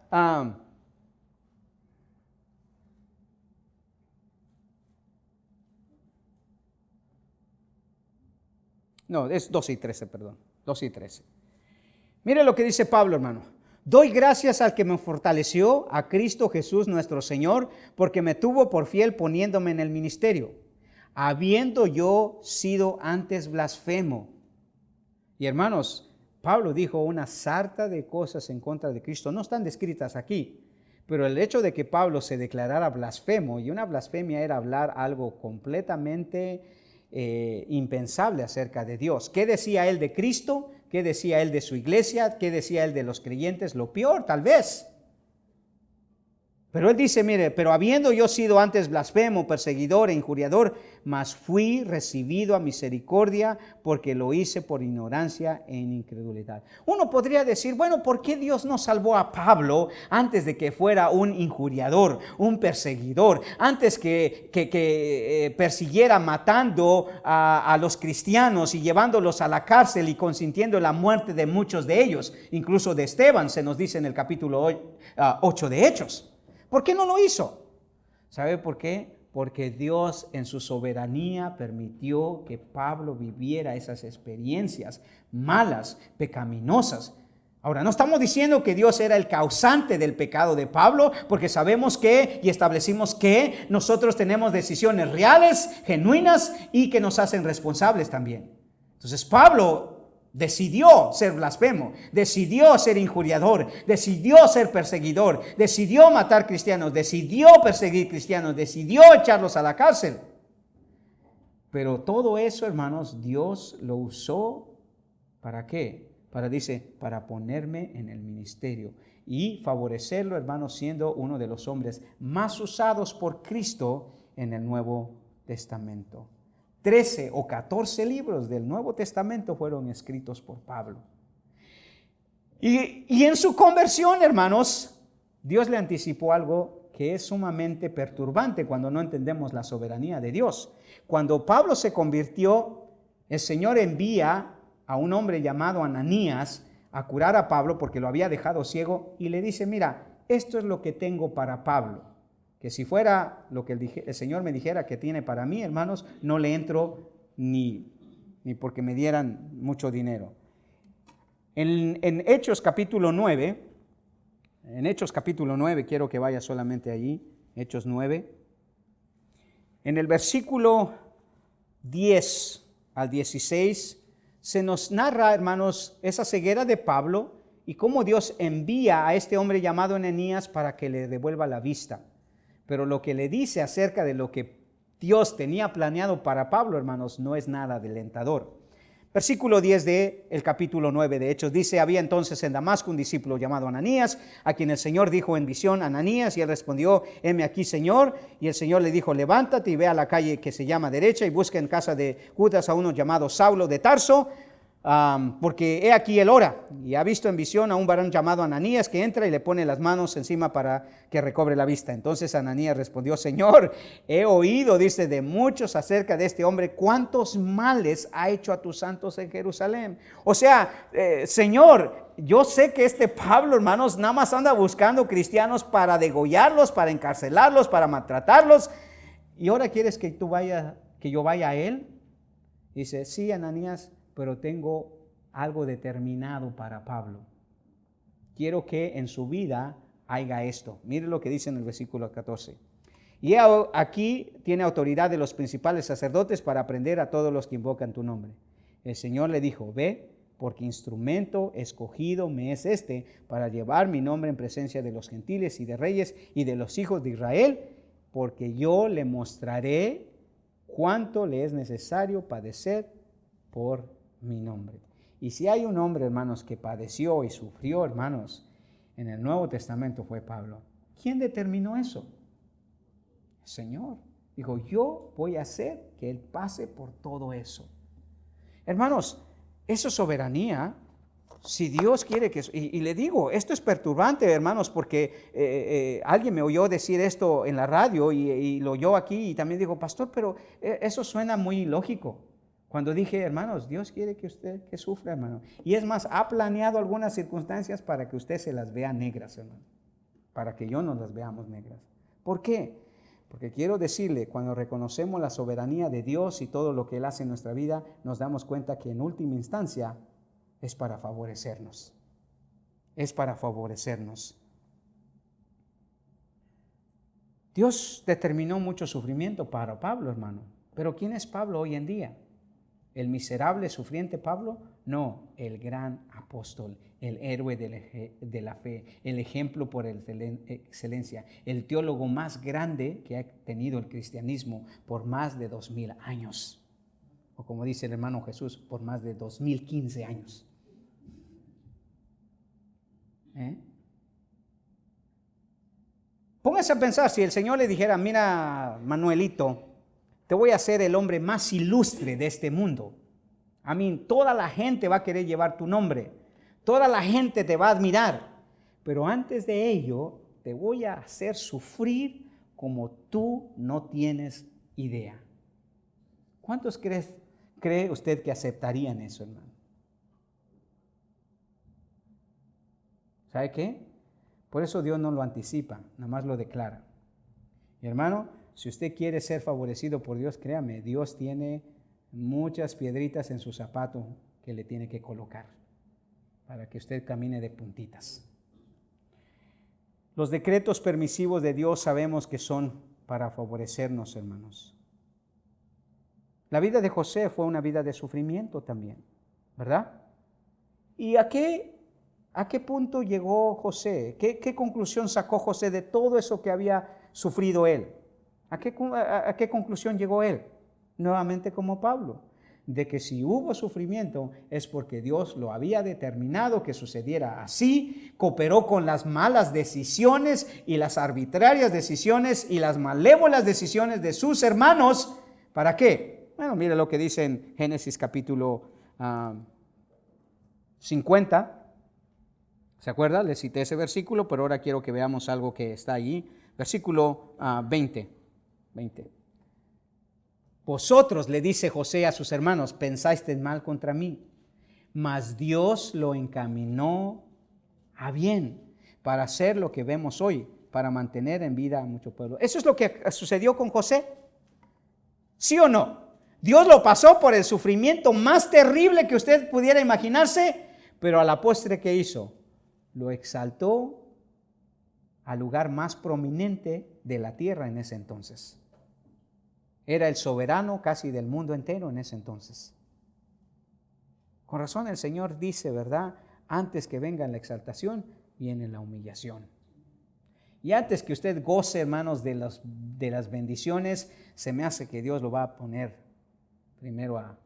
no, es 12 y 13, perdón, 12 y 13. Mire lo que dice Pablo, hermano. Doy gracias al que me fortaleció, a Cristo Jesús nuestro Señor, porque me tuvo por fiel poniéndome en el ministerio, habiendo yo sido antes blasfemo. Y hermanos, Pablo dijo una sarta de cosas en contra de Cristo. No están descritas aquí, pero el hecho de que Pablo se declarara blasfemo, y una blasfemia era hablar algo completamente impensable acerca de Dios. ¿Qué decía él de Cristo? ¿Qué decía él de su iglesia? ¿Qué decía él de los creyentes? Lo peor, tal vez. Pero él dice, mire, pero habiendo yo sido antes blasfemo, perseguidor e injuriador, mas fui recibido a misericordia porque lo hice por ignorancia en incredulidad. Uno podría decir, bueno, ¿por qué Dios no salvó a Pablo antes de que fuera un injuriador, un perseguidor, antes que persiguiera matando a los cristianos y llevándolos a la cárcel y consintiendo la muerte de muchos de ellos, incluso de Esteban, se nos dice en el capítulo 8 de Hechos? ¿Por qué no lo hizo? ¿Sabe por qué? Porque Dios en su soberanía permitió que Pablo viviera esas experiencias malas, pecaminosas. Ahora, no estamos diciendo que Dios era el causante del pecado de Pablo, porque sabemos que y establecimos que nosotros tenemos decisiones reales, genuinas y que nos hacen responsables también. Entonces, Pablo decidió ser blasfemo, decidió ser injuriador, decidió ser perseguidor, decidió matar cristianos, decidió perseguir cristianos, decidió echarlos a la cárcel. Pero todo eso, hermanos, Dios lo usó ¿para qué? Para ponerme en el ministerio y favorecerlo, hermanos, siendo uno de los hombres más usados por Cristo en el Nuevo Testamento. 13 o 14 libros del Nuevo Testamento fueron escritos por Pablo. Y en su conversión, hermanos, Dios le anticipó algo que es sumamente perturbante cuando no entendemos la soberanía de Dios. Cuando Pablo se convirtió, el Señor envía a un hombre llamado Ananías a curar a Pablo porque lo había dejado ciego y le dice, mira, esto es lo que tengo para Pablo. Que si fuera lo que el Señor me dijera que tiene para mí, hermanos, no le entro ni porque me dieran mucho dinero. En Hechos capítulo 9, quiero que vaya solamente allí, Hechos 9. En el versículo 10 al 16, se nos narra, hermanos, esa ceguera de Pablo y cómo Dios envía a este hombre llamado Ananías para que le devuelva la vista. Pero lo que le dice acerca de lo que Dios tenía planeado para Pablo, hermanos, no es nada alentador. Versículo 10 del capítulo 9 de Hechos dice, había entonces en Damasco un discípulo llamado Ananías, a quien el Señor dijo en visión, Ananías, y él respondió, heme aquí, Señor. Y el Señor le dijo, levántate y ve a la calle que se llama derecha y busca en casa de Judas a uno llamado Saulo de Tarso, porque he aquí él ora y ha visto en visión a un varón llamado Ananías que entra y le pone las manos encima para que recobre la vista. Entonces Ananías respondió, Señor, he oído, dice, de muchos acerca de este hombre, cuántos males ha hecho a tus santos en Jerusalén. O sea, Señor, yo sé que este Pablo, hermanos, nada más anda buscando cristianos para degollarlos, para encarcelarlos, para maltratarlos. Y ahora quieres que yo vaya a él. Dice, sí, Ananías, pero tengo algo determinado para Pablo. Quiero que en su vida haya esto. Mire lo que dice en el versículo 14. Y aquí tiene autoridad de los principales sacerdotes para aprender a todos los que invocan tu nombre. El Señor le dijo, ve, porque instrumento escogido me es este para llevar mi nombre en presencia de los gentiles y de reyes y de los hijos de Israel, porque yo le mostraré cuánto le es necesario padecer por mi nombre. Y si hay un hombre, hermanos, que padeció y sufrió, hermanos, en el Nuevo Testamento fue Pablo. ¿Quién determinó eso? El Señor. Dijo, yo voy a hacer que él pase por todo eso. Hermanos, eso es soberanía. Si Dios quiere que... Y le digo, esto es perturbante, hermanos, porque alguien me oyó decir esto en la radio y lo oyó aquí y también digo, pastor, pero eso suena muy ilógico. Cuando dije, hermanos, Dios quiere que usted que sufra, hermano. Y es más, ha planeado algunas circunstancias para que usted se las vea negras, hermano. Para que yo no las veamos negras. ¿Por qué? Porque quiero decirle, cuando reconocemos la soberanía de Dios y todo lo que Él hace en nuestra vida, nos damos cuenta que en última instancia es para favorecernos. Es para favorecernos. Dios determinó mucho sufrimiento para Pablo, hermano. Pero ¿quién es Pablo hoy en día? ¿El miserable, sufriente Pablo? No, el gran apóstol, el héroe de la fe, el ejemplo por excelencia, el teólogo más grande que ha tenido el cristianismo por más de 2000 años. O como dice el hermano Jesús, por más de 2015 años. Póngase a pensar, si el Señor le dijera, mira, Manuelito, te voy a hacer el hombre más ilustre de este mundo. Toda la gente va a querer llevar tu nombre. Toda la gente te va a admirar. Pero antes de ello, te voy a hacer sufrir como tú no tienes idea. ¿Cuántos cree usted que aceptarían eso, hermano? ¿Sabe qué? Por eso Dios no lo anticipa, nada más lo declara. Y hermano, si usted quiere ser favorecido por Dios, créame, Dios tiene muchas piedritas en su zapato que le tiene que colocar para que usted camine de puntitas. Los decretos permisivos de Dios sabemos que son para favorecernos, hermanos. La vida de José fue una vida de sufrimiento también, ¿verdad? ¿Y a qué punto llegó José? ¿Qué conclusión sacó José de todo eso que había sufrido él? ¿A qué conclusión llegó él? Nuevamente como Pablo, de que si hubo sufrimiento es porque Dios lo había determinado que sucediera así, cooperó con las malas decisiones y las arbitrarias decisiones y las malévolas decisiones de sus hermanos. ¿Para qué? Bueno, mire lo que dice en Génesis capítulo 50. ¿Se acuerda? Le cité ese versículo, pero ahora quiero que veamos algo que está allí. Versículo 20. Vosotros, le dice José a sus hermanos, pensasteis mal contra mí, mas Dios lo encaminó a bien para hacer lo que vemos hoy, para mantener en vida a mucho pueblo. ¿Eso es lo que sucedió con José? ¿Sí o no? Dios lo pasó por el sufrimiento más terrible que usted pudiera imaginarse, pero a la postre, ¿qué hizo? Lo exaltó al lugar más prominente de la tierra en ese entonces. Era el soberano casi del mundo entero en ese entonces. Con razón el Señor dice, ¿verdad? Antes que venga la exaltación, viene la humillación. Y antes que usted goce, hermanos, de las bendiciones, se me hace que Dios lo va a poner primero a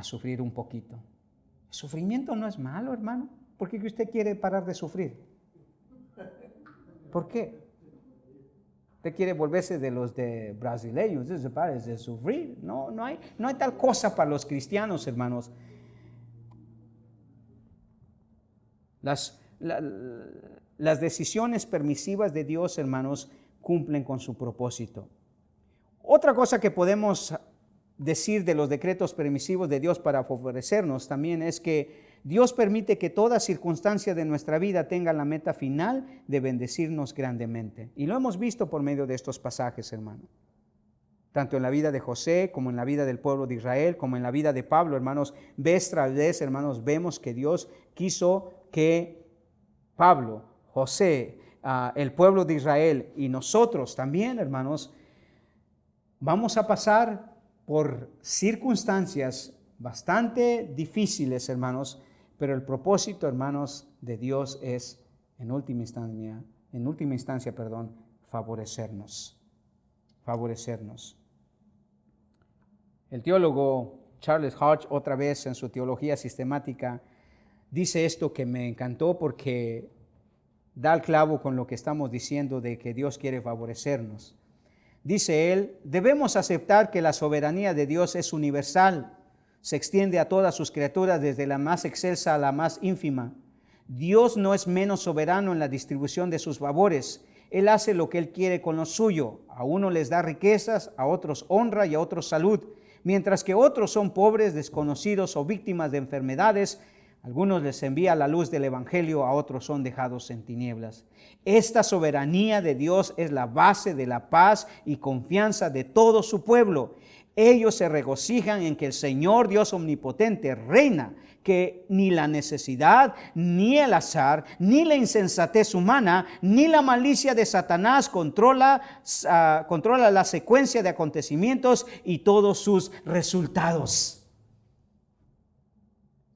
sufrir un poquito. El sufrimiento no es malo, hermano. ¿Por qué usted quiere parar de sufrir? ¿Por qué? Usted quiere volverse de los de brasileños, de sufrir. No hay tal cosa para los cristianos, hermanos. Las decisiones permisivas de Dios, hermanos, cumplen con su propósito. Otra cosa que podemos decir de los decretos permisivos de Dios para favorecernos también es que Dios permite que toda circunstancia de nuestra vida tenga la meta final de bendecirnos grandemente. Y lo hemos visto por medio de estos pasajes, hermano. Tanto en la vida de José, como en la vida del pueblo de Israel, como en la vida de Pablo, hermanos. Vez tras vez, hermanos, vemos que Dios quiso que Pablo, José, el pueblo de Israel y nosotros también, hermanos, vamos a pasar por circunstancias bastante difíciles, hermanos, pero el propósito, hermanos, de Dios es, en última instancia, favorecernos. El teólogo Charles Hodge, otra vez en su teología sistemática, dice esto que me encantó porque da el clavo con lo que estamos diciendo de que Dios quiere favorecernos. Dice él, debemos aceptar que la soberanía de Dios es universal, se extiende a todas sus criaturas desde la más excelsa a la más ínfima. Dios no es menos soberano en la distribución de sus favores. Él hace lo que Él quiere con lo suyo. A unos les da riquezas, a otros honra y a otros salud. Mientras que otros son pobres, desconocidos o víctimas de enfermedades, algunos les envía la luz del Evangelio, a otros son dejados en tinieblas. Esta soberanía de Dios es la base de la paz y confianza de todo su pueblo. Ellos se regocijan en que el Señor Dios omnipotente reina, que ni la necesidad, ni el azar, ni la insensatez humana, ni la malicia de Satanás controla la secuencia de acontecimientos y todos sus resultados.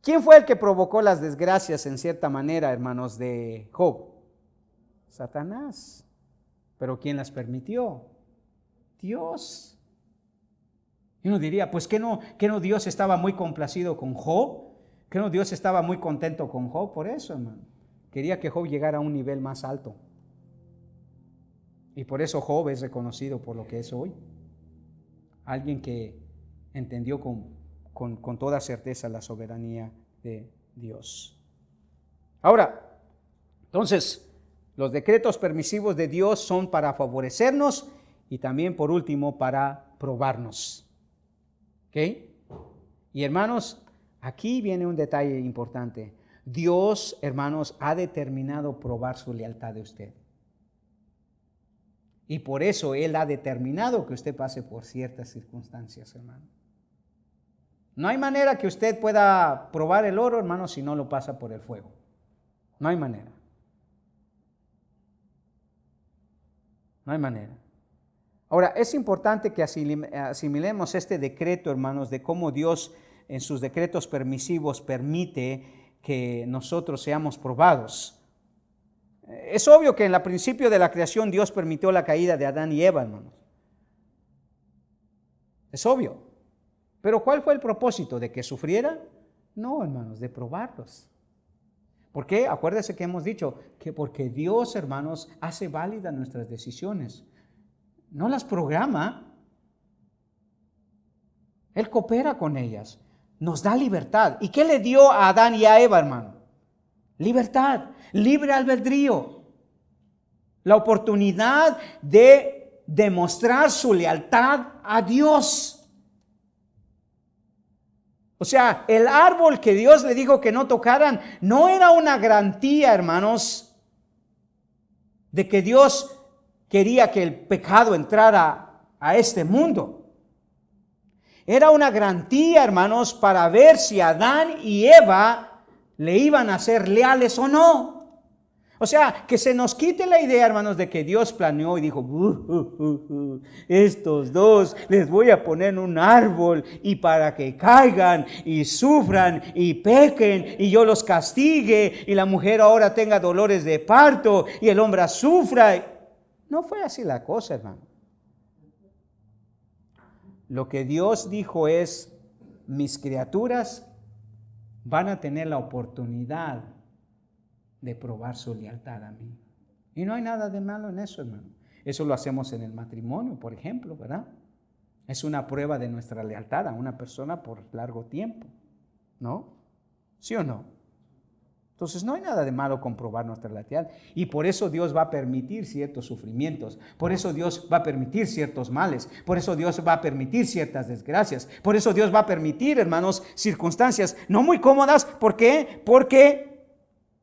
¿Quién fue el que provocó las desgracias en cierta manera, hermanos, de Job? Satanás. ¿Pero quién las permitió? Dios. Y uno diría, pues ¿qué no Dios estaba muy complacido con Job? ¿Qué no Dios estaba muy contento con Job? Por eso, hermano. Quería que Job llegara a un nivel más alto. Y por eso Job es reconocido por lo que es hoy. Alguien que entendió con toda certeza la soberanía de Dios. Ahora, entonces, los decretos permisivos de Dios son para favorecernos y también, por último, para probarnos. ¿Ok? Y hermanos, aquí viene un detalle importante. Dios, hermanos, ha determinado probar su lealtad de usted. Y por eso Él ha determinado que usted pase por ciertas circunstancias, hermano. No hay manera que usted pueda probar el oro, hermano, si no lo pasa por el fuego. No hay manera. No hay manera. Ahora, es importante que asimilemos este decreto, hermanos, de cómo Dios en sus decretos permisivos permite que nosotros seamos probados. Es obvio que en el principio de la creación Dios permitió la caída de Adán y Eva, hermanos. Es obvio. Pero ¿cuál fue el propósito? ¿De que sufrieran? No, hermanos, de probarlos. ¿Por qué? Acuérdense que hemos dicho que porque Dios, hermanos, hace válidas nuestras decisiones. No las programa. Él coopera con ellas. Nos da libertad. ¿Y qué le dio a Adán y a Eva, hermano? Libertad, libre albedrío. La oportunidad de demostrar su lealtad a Dios. O sea, el árbol que Dios le dijo que no tocaran no era una garantía, hermanos, de que Dios quería que el pecado entrara a este mundo. Era una garantía, hermanos, para ver si Adán y Eva le iban a ser leales o no. O sea, que se nos quite la idea, hermanos, de que Dios planeó y dijo, estos dos les voy a poner en un árbol y para que caigan y sufran y pequen y yo los castigue y la mujer ahora tenga dolores de parto y el hombre sufra. No fue así la cosa, hermano. Lo que Dios dijo es, mis criaturas van a tener la oportunidad de probar su lealtad a mí. Y no hay nada de malo en eso, hermano. Eso lo hacemos en el matrimonio, por ejemplo, ¿verdad? Es una prueba de nuestra lealtad a una persona por largo tiempo, ¿no? ¿Sí o no? Entonces no hay nada de malo con probar nuestra lealtad. Y por eso Dios va a permitir ciertos sufrimientos. Por eso Dios va a permitir ciertos males. Por eso Dios va a permitir ciertas desgracias. Por eso Dios va a permitir, hermanos, circunstancias no muy cómodas. ¿Por qué? Porque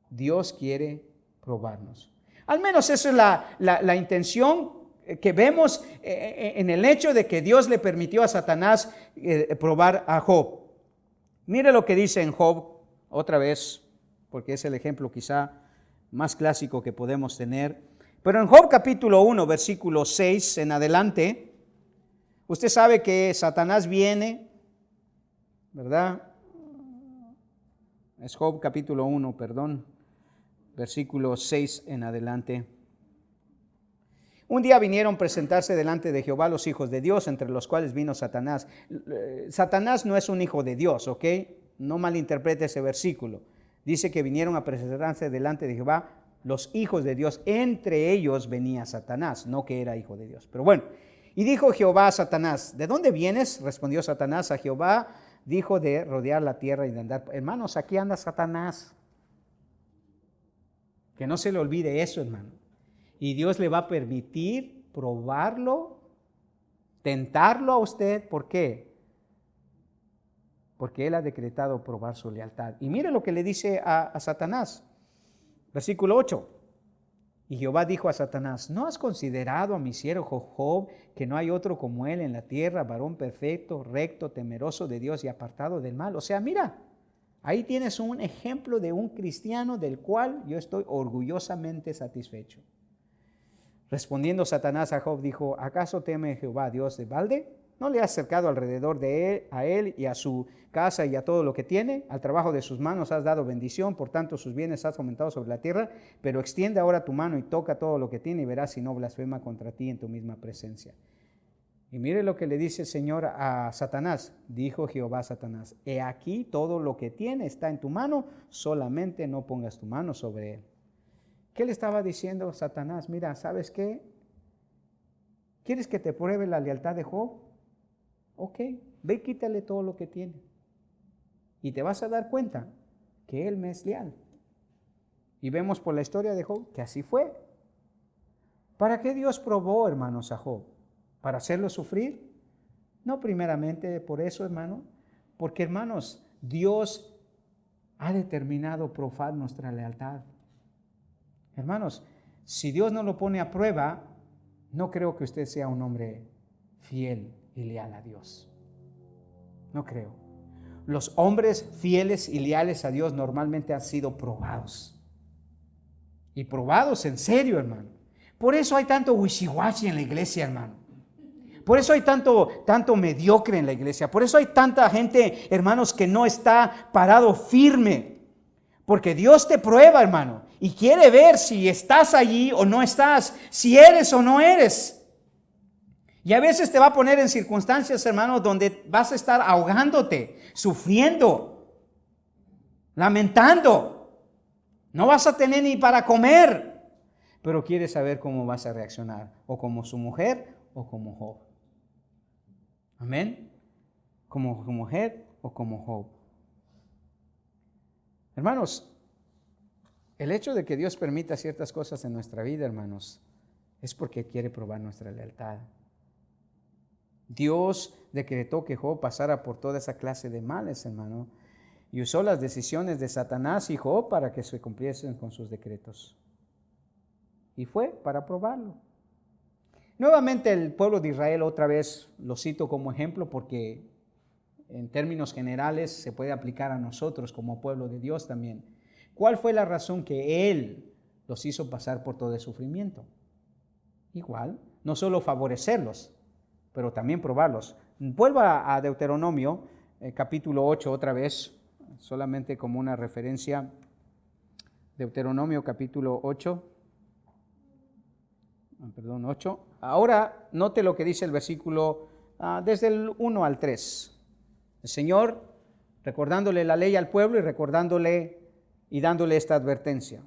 Dios quiere probarnos. Al menos esa es la intención que vemos en el hecho de que Dios le permitió a Satanás probar a Job. Mire lo que dice en Job, otra vez, porque es el ejemplo quizá más clásico que podemos tener. Pero en Job capítulo 1, versículo 6 en adelante, usted sabe que Satanás viene, ¿verdad? Es Job capítulo 1, perdón. Versículo 6 en adelante. Un día vinieron a presentarse delante de Jehová los hijos de Dios, entre los cuales vino Satanás. Satanás no es un hijo de Dios, ¿ok? No malinterprete ese versículo. Dice que vinieron a presentarse delante de Jehová los hijos de Dios. Entre ellos venía Satanás, no que era hijo de Dios. Pero bueno, y dijo Jehová a Satanás, ¿de dónde vienes? Respondió Satanás a Jehová, dijo de rodear la tierra y de andar. Hermanos, aquí anda Satanás. Que no se le olvide eso, hermano. Y Dios le va a permitir probarlo, tentarlo a usted. ¿Por qué? porque Él ha decretado probar su lealtad. Y mire lo que le dice a Satanás. Versículo 8. Y Jehová dijo a Satanás, ¿no has considerado a mi siervo Job, que no hay otro como él en la tierra, varón perfecto, recto, temeroso de Dios y apartado del mal? O sea, mira, ahí tienes un ejemplo de un cristiano del cual yo estoy orgullosamente satisfecho. Respondiendo Satanás a Job, dijo, ¿acaso teme Jehová Dios de balde? ¿No le has cercado alrededor de él, a él y a su casa y a todo lo que tiene? Al trabajo de sus manos has dado bendición, por tanto sus bienes has aumentado sobre la tierra, pero extiende ahora tu mano y toca todo lo que tiene y verás si no blasfema contra ti en tu misma presencia. Y mire lo que le dice el Señor a Satanás. Dijo Jehová a Satanás, he aquí todo lo que tiene está en tu mano, solamente no pongas tu mano sobre él. ¿Qué le estaba diciendo Satanás? Mira, ¿sabes qué? ¿Quieres que te pruebe la lealtad de Job? Ok, ve y quítale todo lo que tiene. Y te vas a dar cuenta que él me es leal. Y vemos por la historia de Job que así fue. ¿Para qué Dios probó, hermanos, a Job? ¿Para hacerlo sufrir? No primeramente por eso, hermano. Porque, hermanos, Dios ha determinado probar nuestra lealtad. Hermanos, si Dios no lo pone a prueba, no creo que usted sea un hombre fiel y leal a Dios. No creo. Los hombres fieles y leales a Dios normalmente han sido probados. Y probados en serio, hermano. Por eso hay tanto wishy-washy en la iglesia, hermano. Por eso hay tanto mediocre en la iglesia. Por eso hay tanta gente, hermanos, que no está parado firme. Porque Dios te prueba, hermano, y quiere ver si estás allí o no estás, si eres o no eres. Y a veces te va a poner en circunstancias, hermano, donde vas a estar ahogándote, sufriendo, lamentando. No vas a tener ni para comer, pero quieres saber cómo vas a reaccionar, o como su mujer o como Job. Amén. Como su mujer o como Job. Hermanos, el hecho de que Dios permita ciertas cosas en nuestra vida, hermanos, es porque quiere probar nuestra lealtad. Dios decretó que Job pasara por toda esa clase de males, hermano, y usó las decisiones de Satanás y Job para que se cumpliesen con sus decretos. Y fue para probarlo. Nuevamente el pueblo de Israel, otra vez lo cito como ejemplo porque en términos generales se puede aplicar a nosotros como pueblo de Dios también. ¿Cuál fue la razón que Él los hizo pasar por todo el sufrimiento? Igual, no solo favorecerlos, pero también probarlos. Vuelva a Deuteronomio, capítulo 8 otra vez, solamente como una referencia. Deuteronomio capítulo 8. Ahora note lo que dice el versículo desde el 1 al 3. El Señor recordándole la ley al pueblo y recordándole y dándole esta advertencia.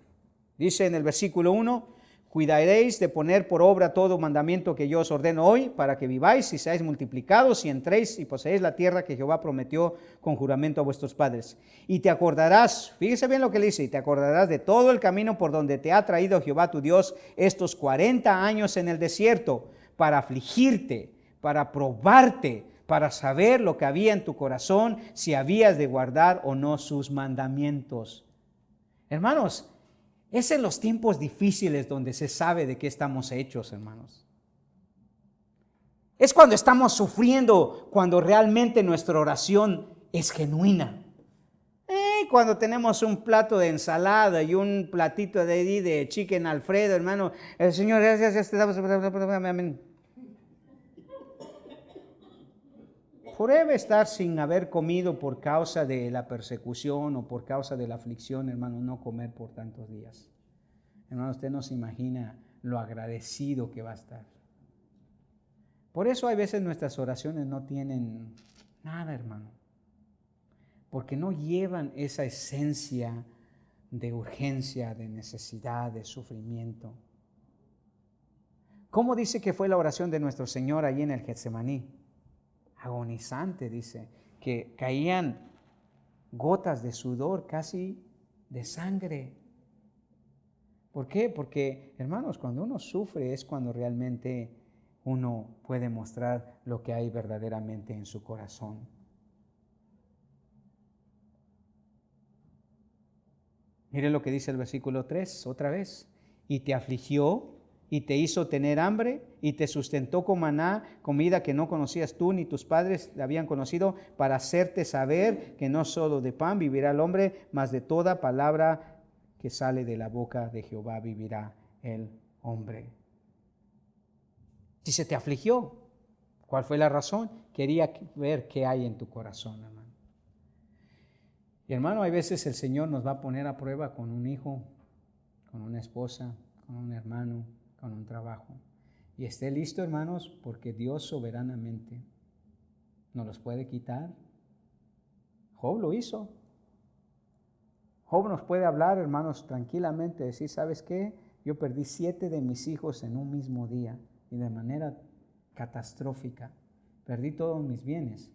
Dice en el versículo 1, cuidaréis de poner por obra todo mandamiento que yo os ordeno hoy, para que viváis y seáis multiplicados y entréis y poseéis la tierra que Jehová prometió con juramento a vuestros padres. Y te acordarás, fíjese bien lo que le dice, y te acordarás de todo el camino por donde te ha traído Jehová tu Dios estos 40 años en el desierto, para afligirte, para probarte, para saber lo que había en tu corazón, si habías de guardar o no sus mandamientos. Hermanos, es en los tiempos difíciles donde se sabe de qué estamos hechos, hermanos. Es cuando estamos sufriendo, cuando realmente nuestra oración es genuina. Cuando tenemos un plato de ensalada y un platito de chicken Alfredo, hermano, el Señor, gracias, te damos, amén. Pruebe estar sin haber comido por causa de la persecución o por causa de la aflicción, hermano, no comer por tantos días. Hermano, usted no se imagina lo agradecido que va a estar. Por eso hay veces nuestras oraciones no tienen nada, hermano, porque no llevan esa esencia de urgencia, de necesidad, de sufrimiento. ¿Cómo dice que fue la oración de nuestro Señor allí en el Getsemaní? Agonizante, dice, que caían gotas de sudor, casi de sangre. ¿Por qué? Porque, hermanos, cuando uno sufre es cuando realmente uno puede mostrar lo que hay verdaderamente en su corazón. Mire lo que dice el versículo 3, otra vez. Y te afligió, y te hizo tener hambre, y te sustentó con maná, comida que no conocías tú ni tus padres la habían conocido, para hacerte saber que no solo de pan vivirá el hombre, mas de toda palabra que sale de la boca de Jehová vivirá el hombre. Si se te afligió, ¿cuál fue la razón? Quería ver qué hay en tu corazón, hermano. Y hermano, hay veces el Señor nos va a poner a prueba con un hijo, con una esposa, con un hermano, con un trabajo. Y esté listo, hermanos, porque Dios soberanamente nos los puede quitar. Job lo hizo. Job nos puede hablar, hermanos, tranquilamente, decir, ¿sabes qué? Yo perdí 7 de mis hijos en un mismo día y de manera catastrófica. Perdí todos mis bienes.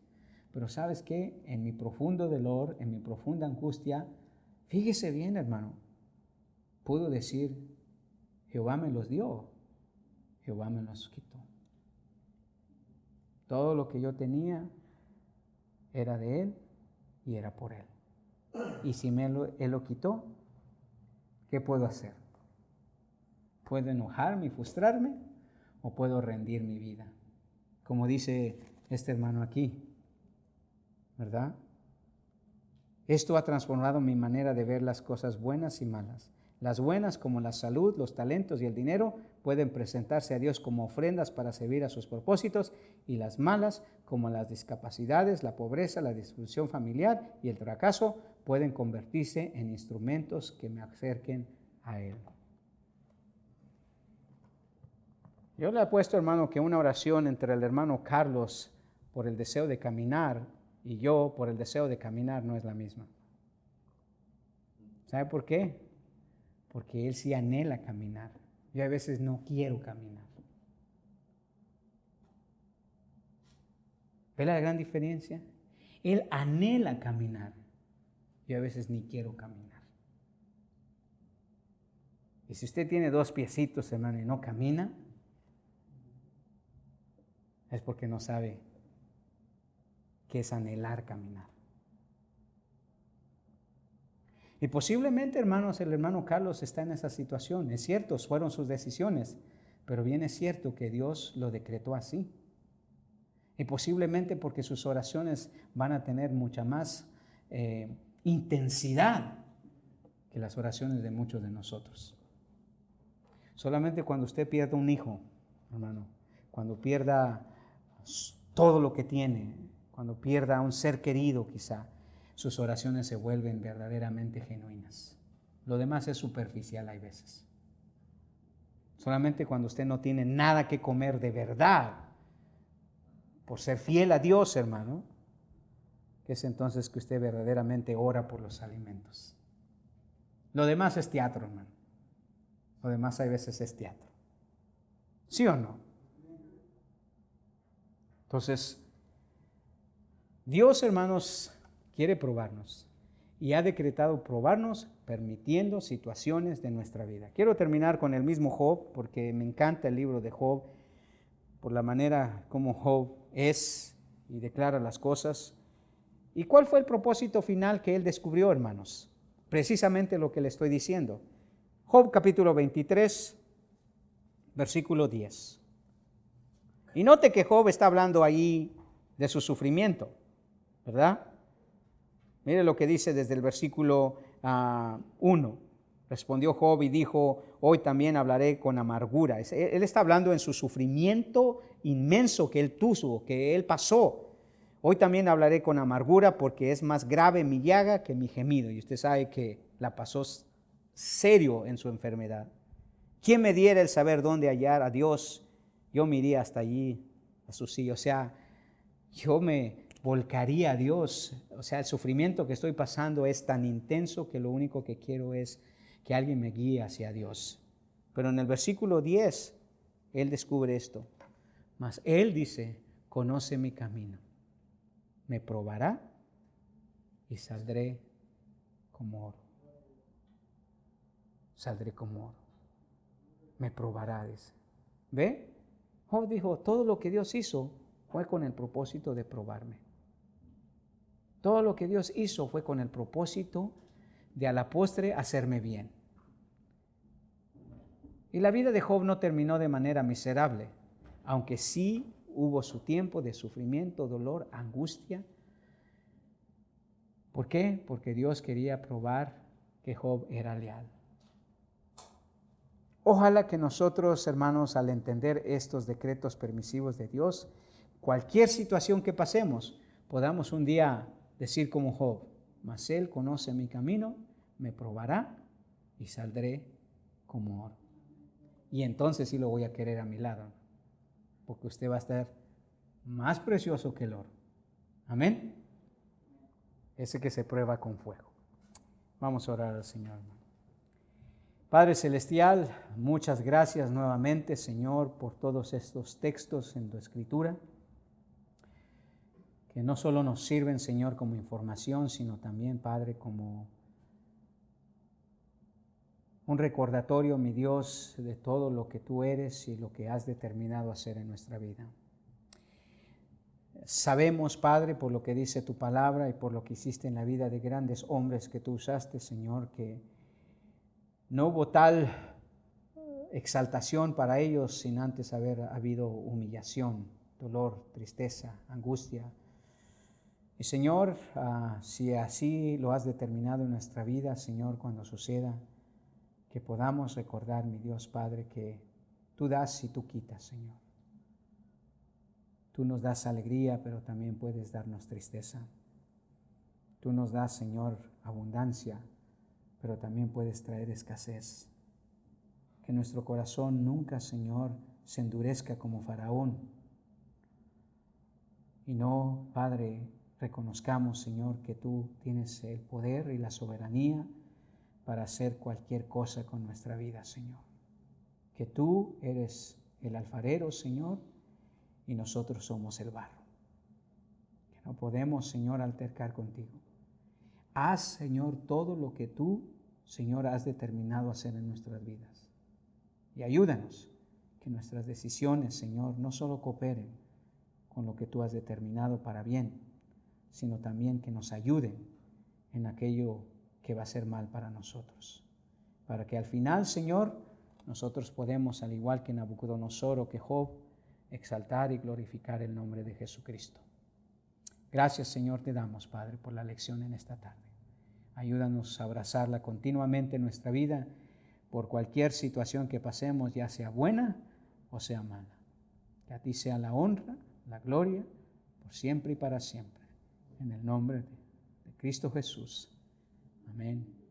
Pero ¿sabes qué? En mi profundo dolor, en mi profunda angustia, fíjese bien, hermano, puedo decir, Jehová me los dio, Jehová me los quitó. Todo lo que yo tenía era de Él y era por Él. Y si Él lo quitó, ¿qué puedo hacer? ¿Puedo enojarme y frustrarme o puedo rendir mi vida? Como dice este hermano aquí, ¿verdad? Esto ha transformado mi manera de ver las cosas buenas y malas. Las buenas, como la salud, los talentos y el dinero, pueden presentarse a Dios como ofrendas para servir a sus propósitos, y las malas, como las discapacidades, la pobreza, la disfunción familiar y el fracaso, pueden convertirse en instrumentos que me acerquen a Él. Yo le he puesto, hermano, que una oración entre el hermano Carlos por el deseo de caminar y yo por el deseo de caminar no es la misma. ¿Sabe por qué? Porque él sí anhela caminar. Yo a veces no quiero caminar. ¿Ve la gran diferencia? Él anhela caminar. Yo a veces ni quiero caminar. Y si usted tiene 2 piecitos, hermano, y no camina, es porque no sabe qué es anhelar caminar. Y posiblemente, hermanos, el hermano Carlos está en esa situación. Es cierto, fueron sus decisiones, pero bien es cierto que Dios lo decretó así. Y posiblemente porque sus oraciones van a tener mucha más intensidad que las oraciones de muchos de nosotros. Solamente cuando usted pierda un hijo, hermano, cuando pierda todo lo que tiene, cuando pierda a un ser querido quizá, sus oraciones se vuelven verdaderamente genuinas. Lo demás es superficial hay veces. Solamente cuando usted no tiene nada que comer de verdad, por ser fiel a Dios, hermano, que es entonces que usted verdaderamente ora por los alimentos. Lo demás es teatro, hermano. Lo demás hay veces es teatro. ¿Sí o no? Entonces, Dios, hermanos, quiere probarnos y ha decretado probarnos permitiendo situaciones de nuestra vida. Quiero terminar con el mismo Job porque me encanta el libro de Job por la manera como Job es y declara las cosas. ¿Y cuál fue el propósito final que él descubrió, hermanos? Precisamente lo que le estoy diciendo. Job capítulo 23, versículo 10. Y note que Job está hablando ahí de su sufrimiento, ¿verdad? Mire lo que dice desde el versículo 1. Respondió Job y dijo, hoy también hablaré con amargura. Él está hablando en su sufrimiento inmenso que él tuvo, que él pasó. Hoy también hablaré con amargura porque es más grave mi llaga que mi gemido. Y usted sabe que la pasó serio en su enfermedad. ¿Quién me diera el saber dónde hallar a Dios? Yo me iría hasta allí, a su silla. O sea, yo me volcaría a Dios. O sea, el sufrimiento que estoy pasando es tan intenso que lo único que quiero es que alguien me guíe hacia Dios. Pero en el versículo 10, él descubre esto. Mas él dice, conoce mi camino. Me probará y saldré como oro. Saldré como oro. Me probará, dice. ¿Ve? Job dijo, todo lo que Dios hizo fue con el propósito de probarme. Todo lo que Dios hizo fue con el propósito de a la postre hacerme bien. Y la vida de Job no terminó de manera miserable, aunque sí hubo su tiempo de sufrimiento, dolor, angustia. ¿Por qué? Porque Dios quería probar que Job era leal. Ojalá que nosotros, hermanos, al entender estos decretos permisivos de Dios, cualquier situación que pasemos, podamos un día decir como Job: mas Él conoce mi camino, me probará y saldré como oro. Y entonces sí lo voy a querer a mi lado, porque usted va a estar más precioso que el oro. Amén. Ese que se prueba con fuego. Vamos a orar al Señor. Padre Celestial, muchas gracias nuevamente, Señor, por todos estos textos en tu Escritura, que no solo nos sirven, Señor, como información, sino también, Padre, como un recordatorio, mi Dios, de todo lo que tú eres y lo que has determinado hacer en nuestra vida. Sabemos, Padre, por lo que dice tu palabra y por lo que hiciste en la vida de grandes hombres que tú usaste, Señor, que no hubo tal exaltación para ellos sin antes haber habido humillación, dolor, tristeza, angustia. Y Señor, si así lo has determinado en nuestra vida, Señor, cuando suceda, que podamos recordar, mi Dios Padre, que tú das y tú quitas, Señor. Tú nos das alegría, pero también puedes darnos tristeza. Tú nos das, Señor, abundancia, pero también puedes traer escasez. Que nuestro corazón nunca, Señor, se endurezca como Faraón. Y no, Padre, reconozcamos, Señor, que tú tienes el poder y la soberanía para hacer cualquier cosa con nuestra vida, Señor. Que tú eres el alfarero, Señor, y nosotros somos el barro. Que no podemos, Señor, altercar contigo. Haz, Señor, todo lo que tú, Señor, has determinado hacer en nuestras vidas. Y ayúdanos que nuestras decisiones, Señor, no solo cooperen con lo que tú has determinado para bien, sino también que nos ayuden en aquello que va a ser mal para nosotros. Para que al final, Señor, nosotros podemos, al igual que Nabucodonosor o que Job, exaltar y glorificar el nombre de Jesucristo. Gracias, Señor, te damos, Padre, por la lección en esta tarde. Ayúdanos a abrazarla continuamente en nuestra vida por cualquier situación que pasemos, ya sea buena o sea mala. Que a ti sea la honra, la gloria, por siempre y para siempre. En el nombre de Cristo Jesús. Amén.